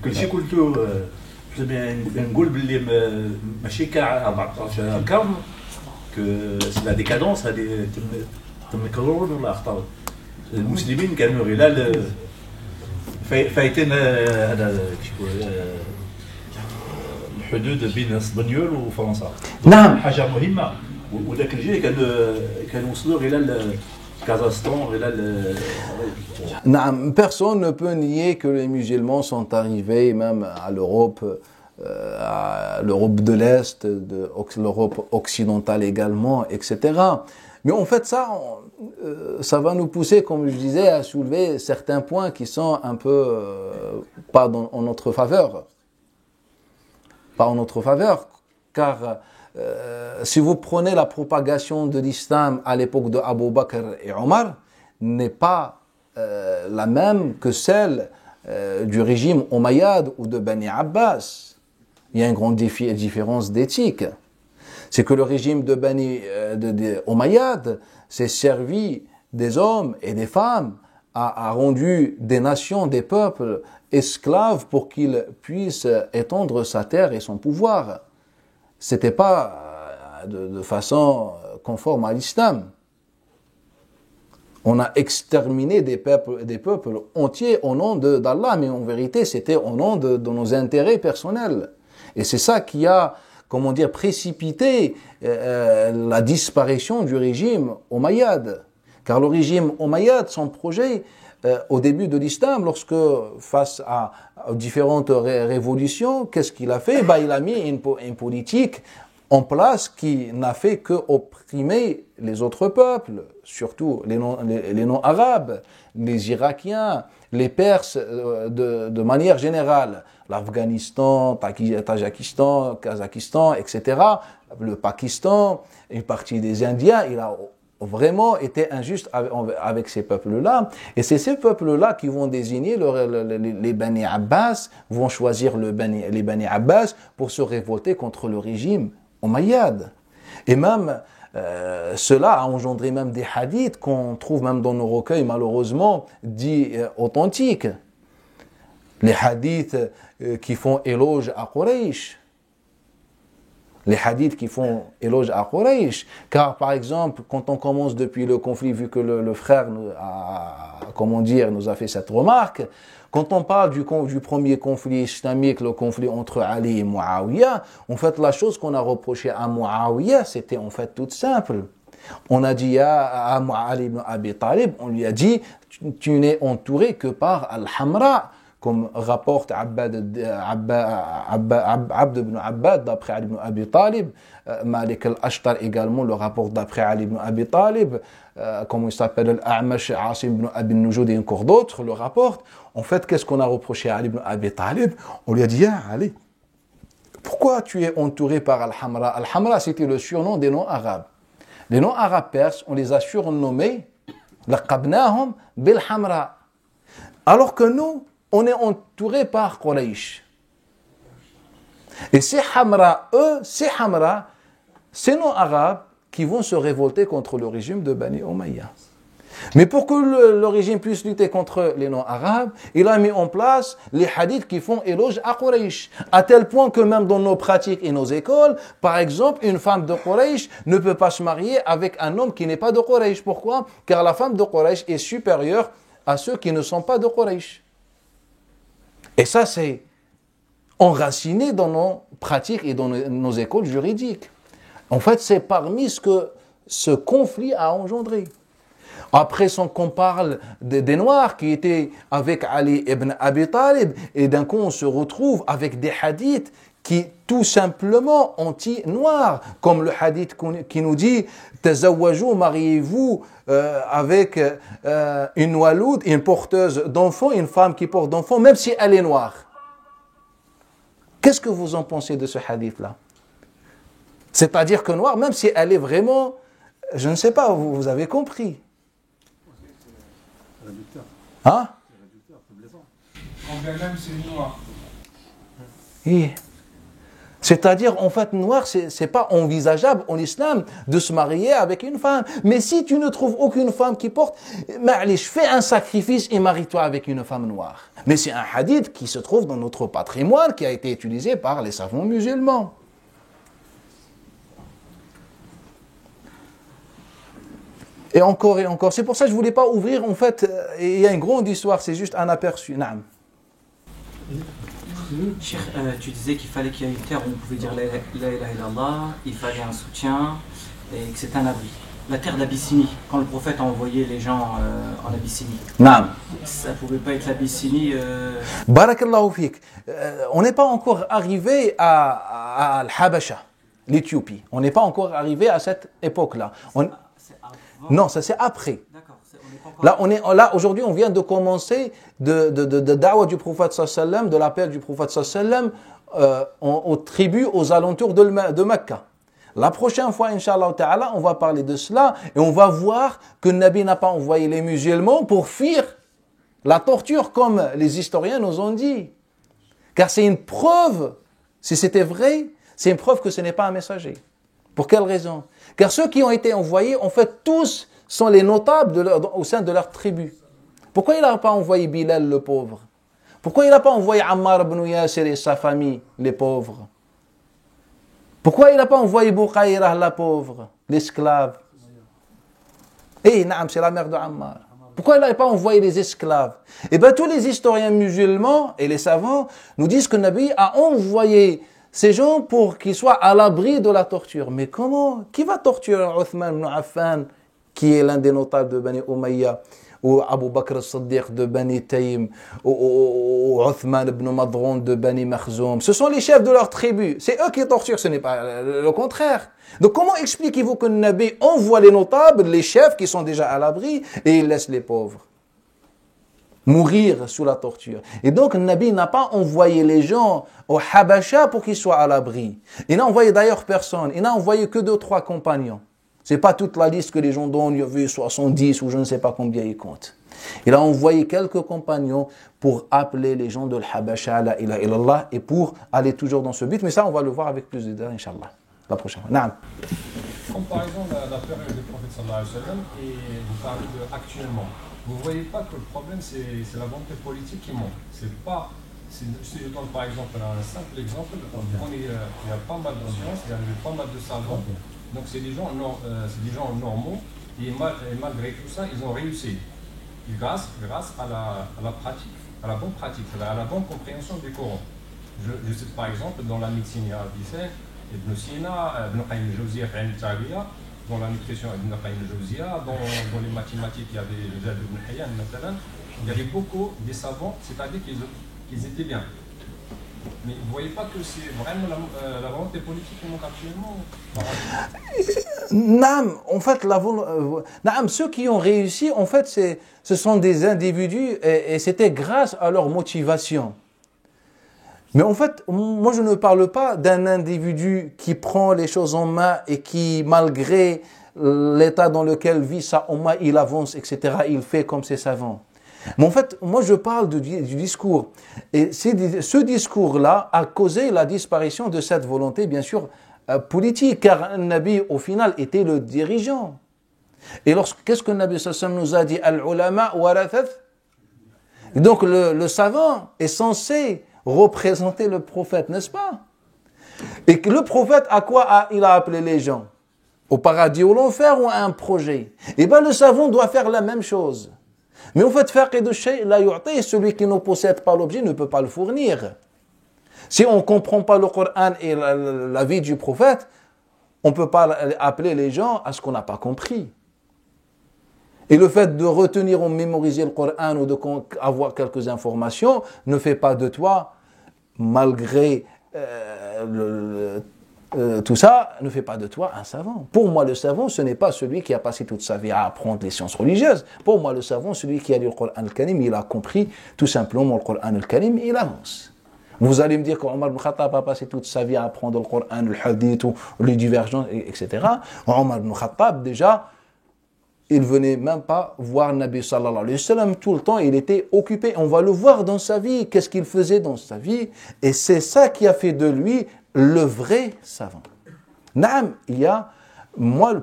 S2: كل شيء قلته نقول باللي ماشي كاع 14 قرن que la décadence هذه تم يكررون الاخطاء المسلمين كانوا غلال فايتين هذا الحدود بين اسبانيول وفرنسا.
S1: نعم.
S2: حاجه مهمه وذاك الجيل كانوا وصلوا الى كازاخستان الى
S1: نعم. Personne ne peut nier que les musulmans sont arrivés même à l'Europe de l'Est, l'Europe occidentale également, etc. Mais en fait, ça va nous pousser, comme je disais, à soulever certains points qui sont un peu pas en notre faveur. Pas en notre faveur, car si vous prenez la propagation de l'islam à l'époque de Abu Bakr et Omar, n'est pas la même que celle du régime Omeyyade ou de Bani Abbas. Il y a une grande différence d'éthique. C'est que le régime de Bani Omeyyade s'est servi des hommes et des femmes, a rendu des nations, des peuples esclaves pour qu'ils puissent étendre sa terre et son pouvoir. C'était pas de façon conforme à l'islam. On a exterminé des peuples entiers au nom d'Allah, mais en vérité, c'était au nom de nos intérêts personnels. Et c'est ça qui a, comment dire, précipité la disparition du régime omeyyade. Car le régime omeyyade, son projet, au début de l'islam, lorsque face à différentes révolutions, qu'est-ce qu'il a fait? Il a mis une politique en place qui n'a fait que opprimer les autres peuples, surtout les non-arabes, les Irakiens, les Perses de manière générale, l'Afghanistan, Tadjikistan, Kazakhstan, etc., le Pakistan, une partie des Indiens, il a vraiment été injuste avec ces peuples-là. Et c'est ces peuples-là qui vont désigner les Bani Abbas, vont choisir les Bani Abbas pour se révolter contre le régime omeyyade. Et même cela a engendré même des hadiths qu'on trouve même dans nos recueils, malheureusement, dits authentiques. Les hadiths qui font éloge à Quraysh. Les hadiths qui font éloge à Quraysh. Car, par exemple, quand on commence depuis le conflit, vu que le frère nous a fait cette remarque, quand on parle du premier conflit islamique, le conflit entre Ali et Muawiyah, en fait, la chose qu'on a reproché à Muawiyah, c'était en fait toute simple. On a dit à Ali ibn Abi Talib, on lui a dit, tu n'es entouré que par Al-Hamra, comme rapporte Abd ibn Abbad d'après Ali ibn Abi Talib, Malik al-Ashtar également le rapporte d'après Ali ibn Abi Talib, comme il s'appelle Al-A'mash, Asim ibn Abi Nujoud et encore d'autres le rapportent. En fait, qu'est-ce qu'on a reproché à Ali ibn Abi Talib? On lui a dit, Ali, pourquoi tu es entouré par Al-Hamra? Al-Hamra, c'était le surnom des non-arabes. Les non-arabes perses, on les a surnommés laqabnahum bil-Hamra. Alors que nous, on est entouré par Quraysh. Et ces Hamra, ces non-arabes qui vont se révolter contre le régime de Bani Umayya. Mais pour que le régime puisse lutter contre les non-arabes, il a mis en place les hadiths qui font éloge à Quraysh. À tel point que même dans nos pratiques et nos écoles, par exemple, une femme de Quraysh ne peut pas se marier avec un homme qui n'est pas de Quraysh. Pourquoi? Car la femme de Quraysh est supérieure à ceux qui ne sont pas de Quraysh. Et ça, c'est enraciné dans nos pratiques et dans nos écoles juridiques. En fait, c'est parmi ce que ce conflit a engendré. Après, qu'on parle des Noirs qui étaient avec Ali ibn Abi Talib, et d'un coup, on se retrouve avec des hadiths qui, tout simplement, anti-noirs, comme le hadith qui nous dit « Tazawwajou, mariez-vous avec une waloud, une porteuse d'enfants, une femme qui porte d'enfants, même si elle est noire. » Qu'est-ce que vous en pensez de ce hadith-là? C'est-à-dire que noire, même si elle est vraiment, je ne sais pas, vous avez compris. Hein?
S3: Quand bien même c'est noir.
S1: Oui. C'est-à-dire, en fait, noir, c'est pas envisageable en islam de se marier avec une femme. Mais si tu ne trouves aucune femme qui porte, fais un sacrifice et marie-toi avec une femme noire. Mais c'est un hadith qui se trouve dans notre patrimoine, qui a été utilisé par les savants musulmans. Et encore, c'est pour ça que je ne voulais pas ouvrir, en fait, il y a une grande histoire, c'est juste un aperçu. Naam.
S4: Cheikh, tu disais qu'il fallait qu'il y ait une terre où on pouvait dire la ilaha illallah, il fallait un soutien et que c'était un abri. La terre d'Abyssinie, quand le prophète a envoyé les gens en Abyssinie, ça ne pouvait pas être l'Abyssinie.
S1: Barakallahu fik. On n'est pas encore arrivé à Al-Habasha, l'Éthiopie. On n'est pas encore arrivé à cette époque-là. Non, ça c'est après.
S4: D'accord.
S1: Là, aujourd'hui, on vient de commencer de da'wah du prophète sallam, de l'appel du prophète sallam aux tribus aux alentours de Mecca. La prochaine fois, Inch'Allah Ta'ala, on va parler de cela et on va voir que Nabi n'a pas envoyé les musulmans pour fuir la torture comme les historiens nous ont dit. Car c'est une preuve, si c'était vrai, c'est une preuve que ce n'est pas un messager. Pour quelle raison? Car ceux qui ont été envoyés, en fait, tous sont les notables au sein de leur tribu. Pourquoi il n'a pas envoyé Bilal le pauvre? Pourquoi il n'a pas envoyé Ammar ibn Yasir et sa famille, les pauvres? Pourquoi il n'a pas envoyé Boukhayra, la pauvre, l'esclave? Naam, c'est la mère de Ammar. Pourquoi il n'a pas envoyé les esclaves? Eh bien, tous les historiens musulmans et les savants nous disent que Nabi a envoyé ces gens pour qu'ils soient à l'abri de la torture. Mais comment? Qui va torturer Uthman ibn Affan, qui est l'un des notables de Bani Umayya, ou Abu Bakr al-Siddiq de Bani Taym, ou Uthman ibn Madroun de Bani Makhzoum? Ce sont les chefs de leur tribu. C'est eux qui torturent, ce n'est pas le contraire. Donc comment expliquez-vous que le Nabi envoie les notables, les chefs qui sont déjà à l'abri, et il laisse les pauvres mourir sous la torture? Et donc le Nabi n'a pas envoyé les gens au Habasha pour qu'ils soient à l'abri. Il n'a envoyé d'ailleurs personne. Il n'a envoyé que 2-3 compagnons. C'est pas toute la liste que les gens donnent, il y avait 70 ou je ne sais pas combien ils comptent. Il a envoyé quelques compagnons pour appeler les gens de l'Habasha à la ilaha illallah et pour aller toujours dans ce but. Mais ça, on va le voir avec plus de détails, Inch'Allah, la prochaine fois. Naam.
S3: Comme par exemple la période du prophète sallallahu alayhi wa sallam, et vous parlez de actuellement. Vous ne voyez pas que le problème, c'est la volonté politique qui manque. C'est pas. Si je donne par exemple un simple exemple, il y a pas mal de sciences, il y a pas mal de savants. Donc c'est des gens normaux et malgré tout ça, ils ont réussi. Et grâce à la pratique, à la bonne pratique, à la bonne compréhension du Coran. Je sais par exemple dans la médecine, il y a Avicenne, Ibn Sina, Ibn Qayyim al-Jawziyya, dans la nutrition, Ibn Qayyim al-Jawziyya, dans les mathématiques, il y avait Jabir ibn Hayyan, il y avait beaucoup des savants, c'est-à-dire qu'ils étaient bien. Mais vous ne voyez pas que c'est vraiment la volonté politique qui manque actuellement?
S1: Naam, en fait, ceux qui ont réussi, en fait, ce sont des individus et c'était grâce à leur motivation. Mais en fait, moi je ne parle pas d'un individu qui prend les choses en main et qui, malgré l'état dans lequel vit sa umma, il avance, etc. Il fait comme ses savants. Mais en fait, moi je parle du discours. Et ce discours-là a causé la disparition de cette volonté, bien sûr, politique, car un Nabi, au final, était le dirigeant. Et qu'est-ce que le Nabi sallam nous a dit? Al-ulama warathat. Donc le savant est censé représenter le prophète, n'est-ce pas? Et que le prophète, à quoi il a appelé les gens? Au paradis ou l'enfer ou à un projet? Eh bien, le savant doit faire la même chose. Mais en fait, celui qui ne possède pas l'objet ne peut pas le fournir. Si on ne comprend pas le Coran et la vie du prophète, on ne peut pas appeler les gens à ce qu'on n'a pas compris. Et le fait de retenir ou mémoriser le Coran ou d'avoir quelques informations ne fait pas de toi, malgré tout ça, ne fait pas de toi un savant. Pour moi, le savant, ce n'est pas celui qui a passé toute sa vie à apprendre les sciences religieuses. Pour moi, le savant, celui qui a lu le Coran al-Karim, il a compris tout simplement le Coran al-Karim, il avance. Vous allez me dire qu'Omar ibn Khattab a passé toute sa vie à apprendre le Coran, le hadith, ou les divergences, etc. Omar ibn Khattab, déjà, il venait même pas voir Nabi sallallahu alayhi wa sallam tout le temps, il était occupé. On va le voir dans sa vie, qu'est-ce qu'il faisait dans sa vie. Et c'est ça qui a fait de lui le vrai savant. Naam,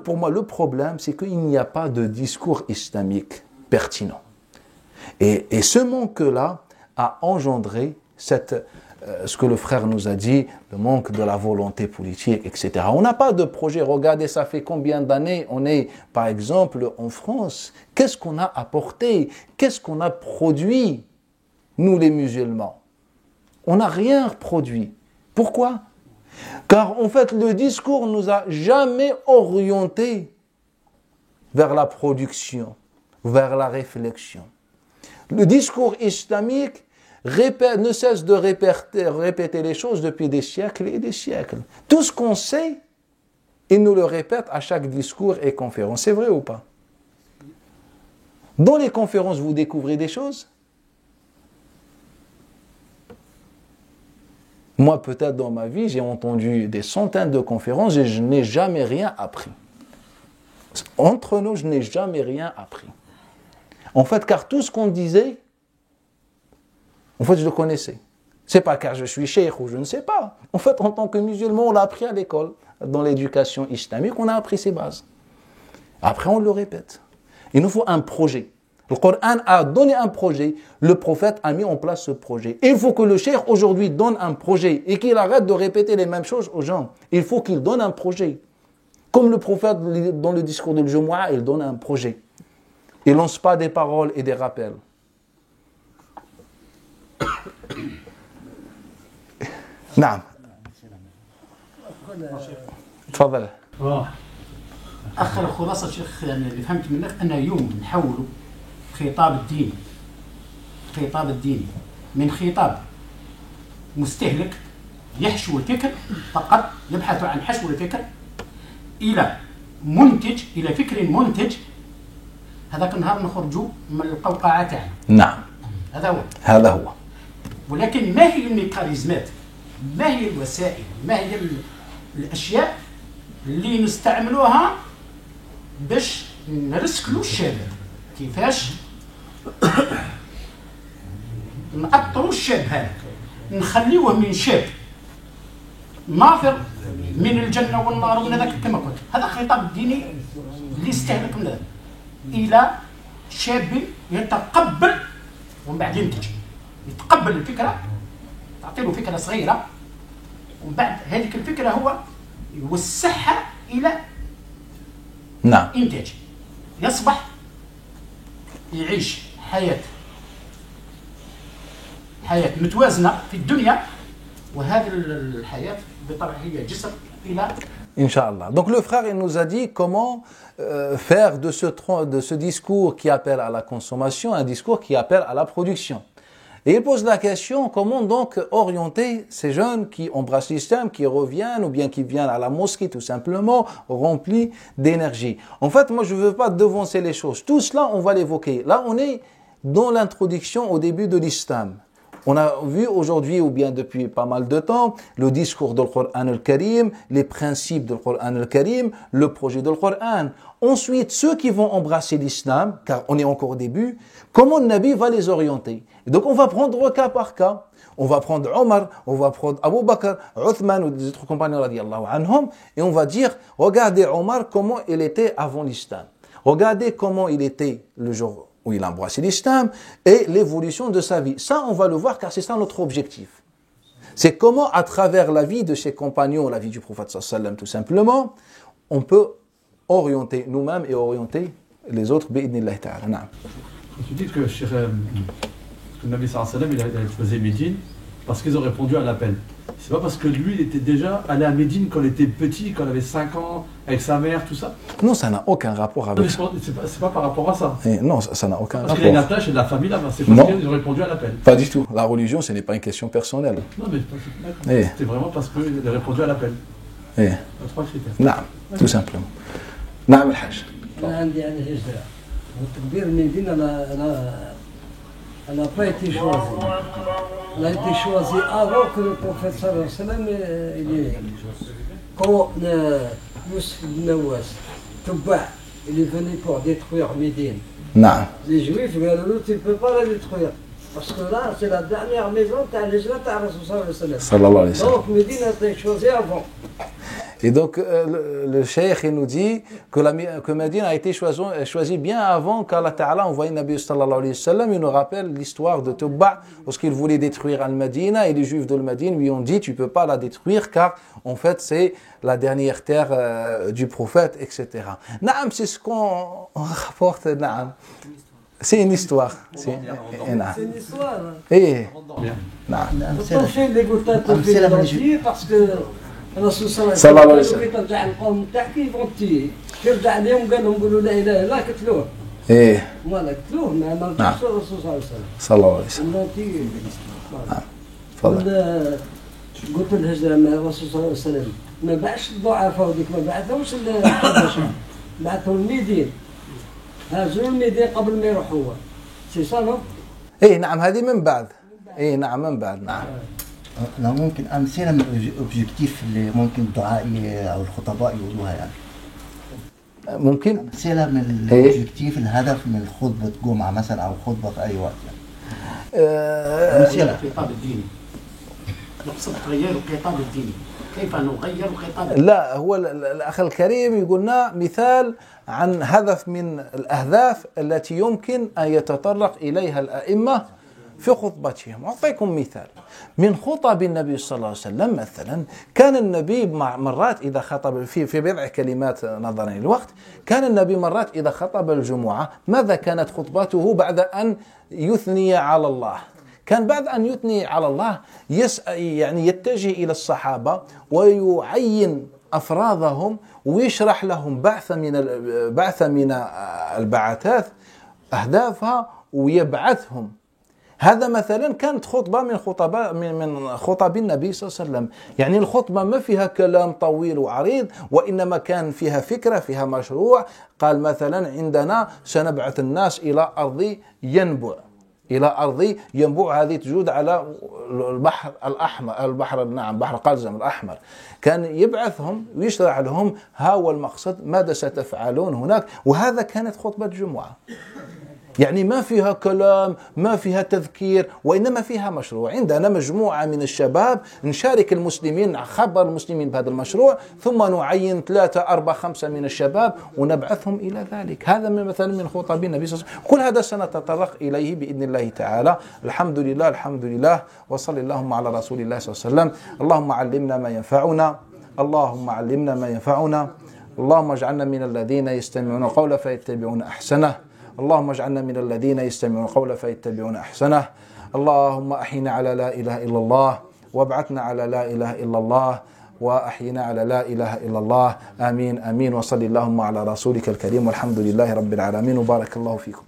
S1: pour moi, le problème, c'est qu'il n'y a pas de discours islamique pertinent. Et ce manque-là a engendré ce que le frère nous a dit, le manque de la volonté politique, etc. On n'a pas de projet. Regardez, ça fait combien d'années on est, par exemple, en France. Qu'est-ce qu'on a apporté? Qu'est-ce qu'on a produit, nous les musulmans? On n'a rien produit. Pourquoi? Car en fait, le discours ne nous a jamais orientés vers la production, vers la réflexion. Le discours islamique ne cesse de répéter les choses depuis des siècles et des siècles. Tout ce qu'on sait, il nous le répète à chaque discours et conférence. C'est vrai ou pas? Dans les conférences, vous découvrez des choses. Moi, peut-être dans ma vie, j'ai entendu des centaines de conférences et je n'ai jamais rien appris. Entre nous, je n'ai jamais rien appris. En fait, car tout ce qu'on disait, en fait, je le connaissais. C'est pas car je suis cheikh ou je ne sais pas. En fait, en tant que musulman, on l'a appris à l'école. Dans l'éducation islamique, on a appris ses bases. Après, on le répète. Il nous faut un projet. Le Coran a donné un projet, le prophète a mis en place ce projet. Il faut que le cheikh aujourd'hui donne un projet et qu'il arrête de répéter les mêmes choses aux gens. Il faut qu'il donne un projet. Comme le prophète, dans le discours de Jumu'ah, il donne un projet. Il ne lance pas des paroles et des rappels. نعم تفضل.
S5: آخر خلاصة شيخ يعني اللي فهمت منك أن يوم نحولوا الخطاب الديني من خطاب مستهلك يحشو الفكر فقط يبحث عن حشو الفكر إلى فكر منتج. هذاك النهار نخرجوا من القوقعة تاعنا.
S1: نعم. هذا هو.
S5: ولكن ما هي الميكانيزمات؟ ما هي الوسائل؟ ما هي الأشياء اللي نستعملوها باش نرسكلوا الشباب؟ كيفاش نأطروا الشاب هذا نخليوه من شاب نافر من الجنة والنار ومن هذاك كما قلت. هذا خطاب ديني اللي يستهلك من هذا إلى شاب يتقبل ومن بعد ينتج. يتقبل الفكرة، تعطي له فكرة صغيرة ومن بعد هذيك الفكرة هو يوسعها إلى
S1: نعم
S5: إنتاج. يصبح يعيش حياة متوازنة في الدنيا وهذه الحياة بطبعها هي جسر إلى
S1: Inch'Allah. Donc le frère, il nous a dit comment faire de ce discours qui appelle à la consommation un discours qui appelle à la production. Et il pose la question, comment donc orienter ces jeunes qui embrassent l'islam, qui reviennent ou bien qui viennent à la mosquée tout simplement remplis d'énergie. En fait, moi je ne veux pas devancer les choses. Tout cela, on va l'évoquer. Là, on est dans l'introduction au début de l'islam. On a vu aujourd'hui, ou bien depuis pas mal de temps, le discours du Coran al-Karim, les principes du Coran al-Karim, le projet du Coran. Ensuite, ceux qui vont embrasser l'islam, car on est encore au début, comment le Nabi va les orienter. Et donc on va prendre cas par cas. On va prendre Omar, on va prendre Abu Bakr, Uthman ou des autres compagnons radiyallahu anhum, et on va dire, regardez Omar comment il était avant l'islam. Regardez comment il était le jour où il a embrassé l'islam et l'évolution de sa vie. Ça, on va le voir car c'est ça notre objectif. C'est comment, à travers la vie de ses compagnons, la vie du prophète sallallahu alayhi wa sallam, tout simplement, on peut orienter nous-mêmes et orienter les autres. Bi'idnillahi ta'ala. Naam.
S6: Tu dis que le Nabi sallallahu alayhi wa sallam, il a choisi Médine parce qu'ils ont répondu à l'appel. C'est pas parce que lui, il était déjà allé à Médine quand il était petit, quand il avait 5 ans, avec sa mère, tout ça.
S1: Non, ça n'a aucun rapport avec ça.
S6: C'est pas par rapport à ça.
S1: Et non, ça n'a aucun rapport.
S6: Parce qu'il a une attache et de la famille là-bas. C'est parce qu'ils ont répondu à l'appel.
S1: Pas du tout. La religion, ce n'est pas une question personnelle.
S6: Non, mais c'était vraiment parce qu'il a répondu à l'appel.
S1: Et
S6: 3 critères.
S1: Non, tout simplement. نعم الحاج.
S7: عندي أنا هجرة وتكبير المدينة elle n'a pas été choisie. Elle a été choisie avant que le prophète sallallahu alayhi wa sallam il est. Quand Youssef ibn Nawas, Touba, il est venu pour détruire Médine.
S1: Non.
S7: Les Juifs, tu ne peux pas la détruire. Parce que là, c'est la dernière maison de l'Hijra de Rasul sallallahu alayhi wa sallam. Donc Médine a été choisie avant.
S1: Et donc, le cheikh il nous dit que Médine a été choisi bien avant qu'Allah Ta'ala a envoyé Nabi sallallahu alayhi wa sallam. Il nous rappelle l'histoire de Touba, lorsqu'il voulait détruire Al-Madina, et les Juifs de Al-Madine lui ont dit, tu peux pas la détruire, car en fait, c'est la dernière terre du prophète, etc. Naam, c'est ce qu'on rapporte, naam. سي ان هيستوار نعم
S7: C'est une histoire.
S1: ايه نعم
S7: التوفيق اللي قلت التوفيق الرشيد باسكو الرسول صلى
S1: صلى الله
S7: الله
S1: عليه
S7: عليه
S1: وسلم.
S7: وسلم كي ترجع القوم تاعك يفونتي كي رجع عليهم قال لهم قولوا لا اله الا الله قتلوه
S1: ايه
S7: مالك قتلوه ما رجعش الرسول صلى الله عليه وسلم
S1: صلى الله عليه وسلم.
S7: فهمتي؟
S1: تفضل.
S7: قلت الهجرة مع الرسول صلى الله عليه وسلم ما باعش الضعفاء وديك ما بعثهمش الحبشة بعثهم الميدين هاجروا الميدين قبل ما يروح هو سي صار
S1: ايه نعم هذه من بعد. ايه نعم من بعد نعم.
S8: لو ممكن أمثلة من الأوبجيكتيف اللي ممكن الدعاء أو الخطباء يقولوها يعني
S1: ممكن
S8: أمثلة من الأوبجيكتيف الهدف من خطبة جمعة مثلا أو خطبة في أي وقت يعني أمثلة
S5: الخطاب الديني نقصد تغيير الخطاب الديني كيف نغير الخطاب
S1: لا هو الأخ الكريم يقولنا مثال عن هدف من الأهداف التي يمكن أن يتطرق إليها الأئمة في خطبتهم. أعطيكم مثال من خطب النبي صلى الله عليه وسلم. مثلا كان النبي مرات إذا خطب في بضع كلمات نظرا للوقت، كان النبي مرات إذا خطب الجمعة ماذا كانت خطبته بعد أن يثني على الله؟ كان بعد أن يثني على الله يعني يتجه إلى الصحابة ويعين أفرادهم ويشرح لهم بعث من البعثات أهدافها ويبعثهم. هذا مثلا كانت خطبة من خطب النبي صلى الله عليه وسلم. يعني الخطبة ما فيها كلام طويل وعريض، وإنما كان فيها فكرة، فيها مشروع. قال مثلا عندنا سنبعث الناس إلى أرض ينبع، إلى أرض ينبوع هذه تجود على البحر الأحمر، نعم بحر قلزم الأحمر. كان يبعثهم ويشرح لهم ها هو المقصد ماذا ستفعلون هناك. وهذا كانت خطبة جمعة، يعني ما فيها كلام، ما فيها تذكير، وإنما فيها مشروع. عندنا مجموعة من الشباب نشارك المسلمين، خبر المسلمين بهذا المشروع، ثم نعين 3 4 5 من الشباب ونبعثهم إلى ذلك. هذا مثلا من خطب النبي صلى الله عليه وسلم. كل هذا سنتطرق إليه بإذن الله تعالى. الحمد لله الحمد لله، وصل اللهم على رسول الله صلى الله عليه وسلم. اللهم علمنا ما ينفعنا، اللهم علمنا ما ينفعنا، اللهم اجعلنا من الذين يستمعون القول فيتبعون أحسنه، اللهم اجعلنا من الذين يستمعون القول فيتبعون أحسنه. اللهم أحينا على لا إله إلا الله، وابعثنا على لا إله إلا الله، وأحينا على لا إله إلا الله. آمين آمين. وصلي اللهم على رسولك الكريم، والحمد لله رب العالمين، وبارك الله فيكم.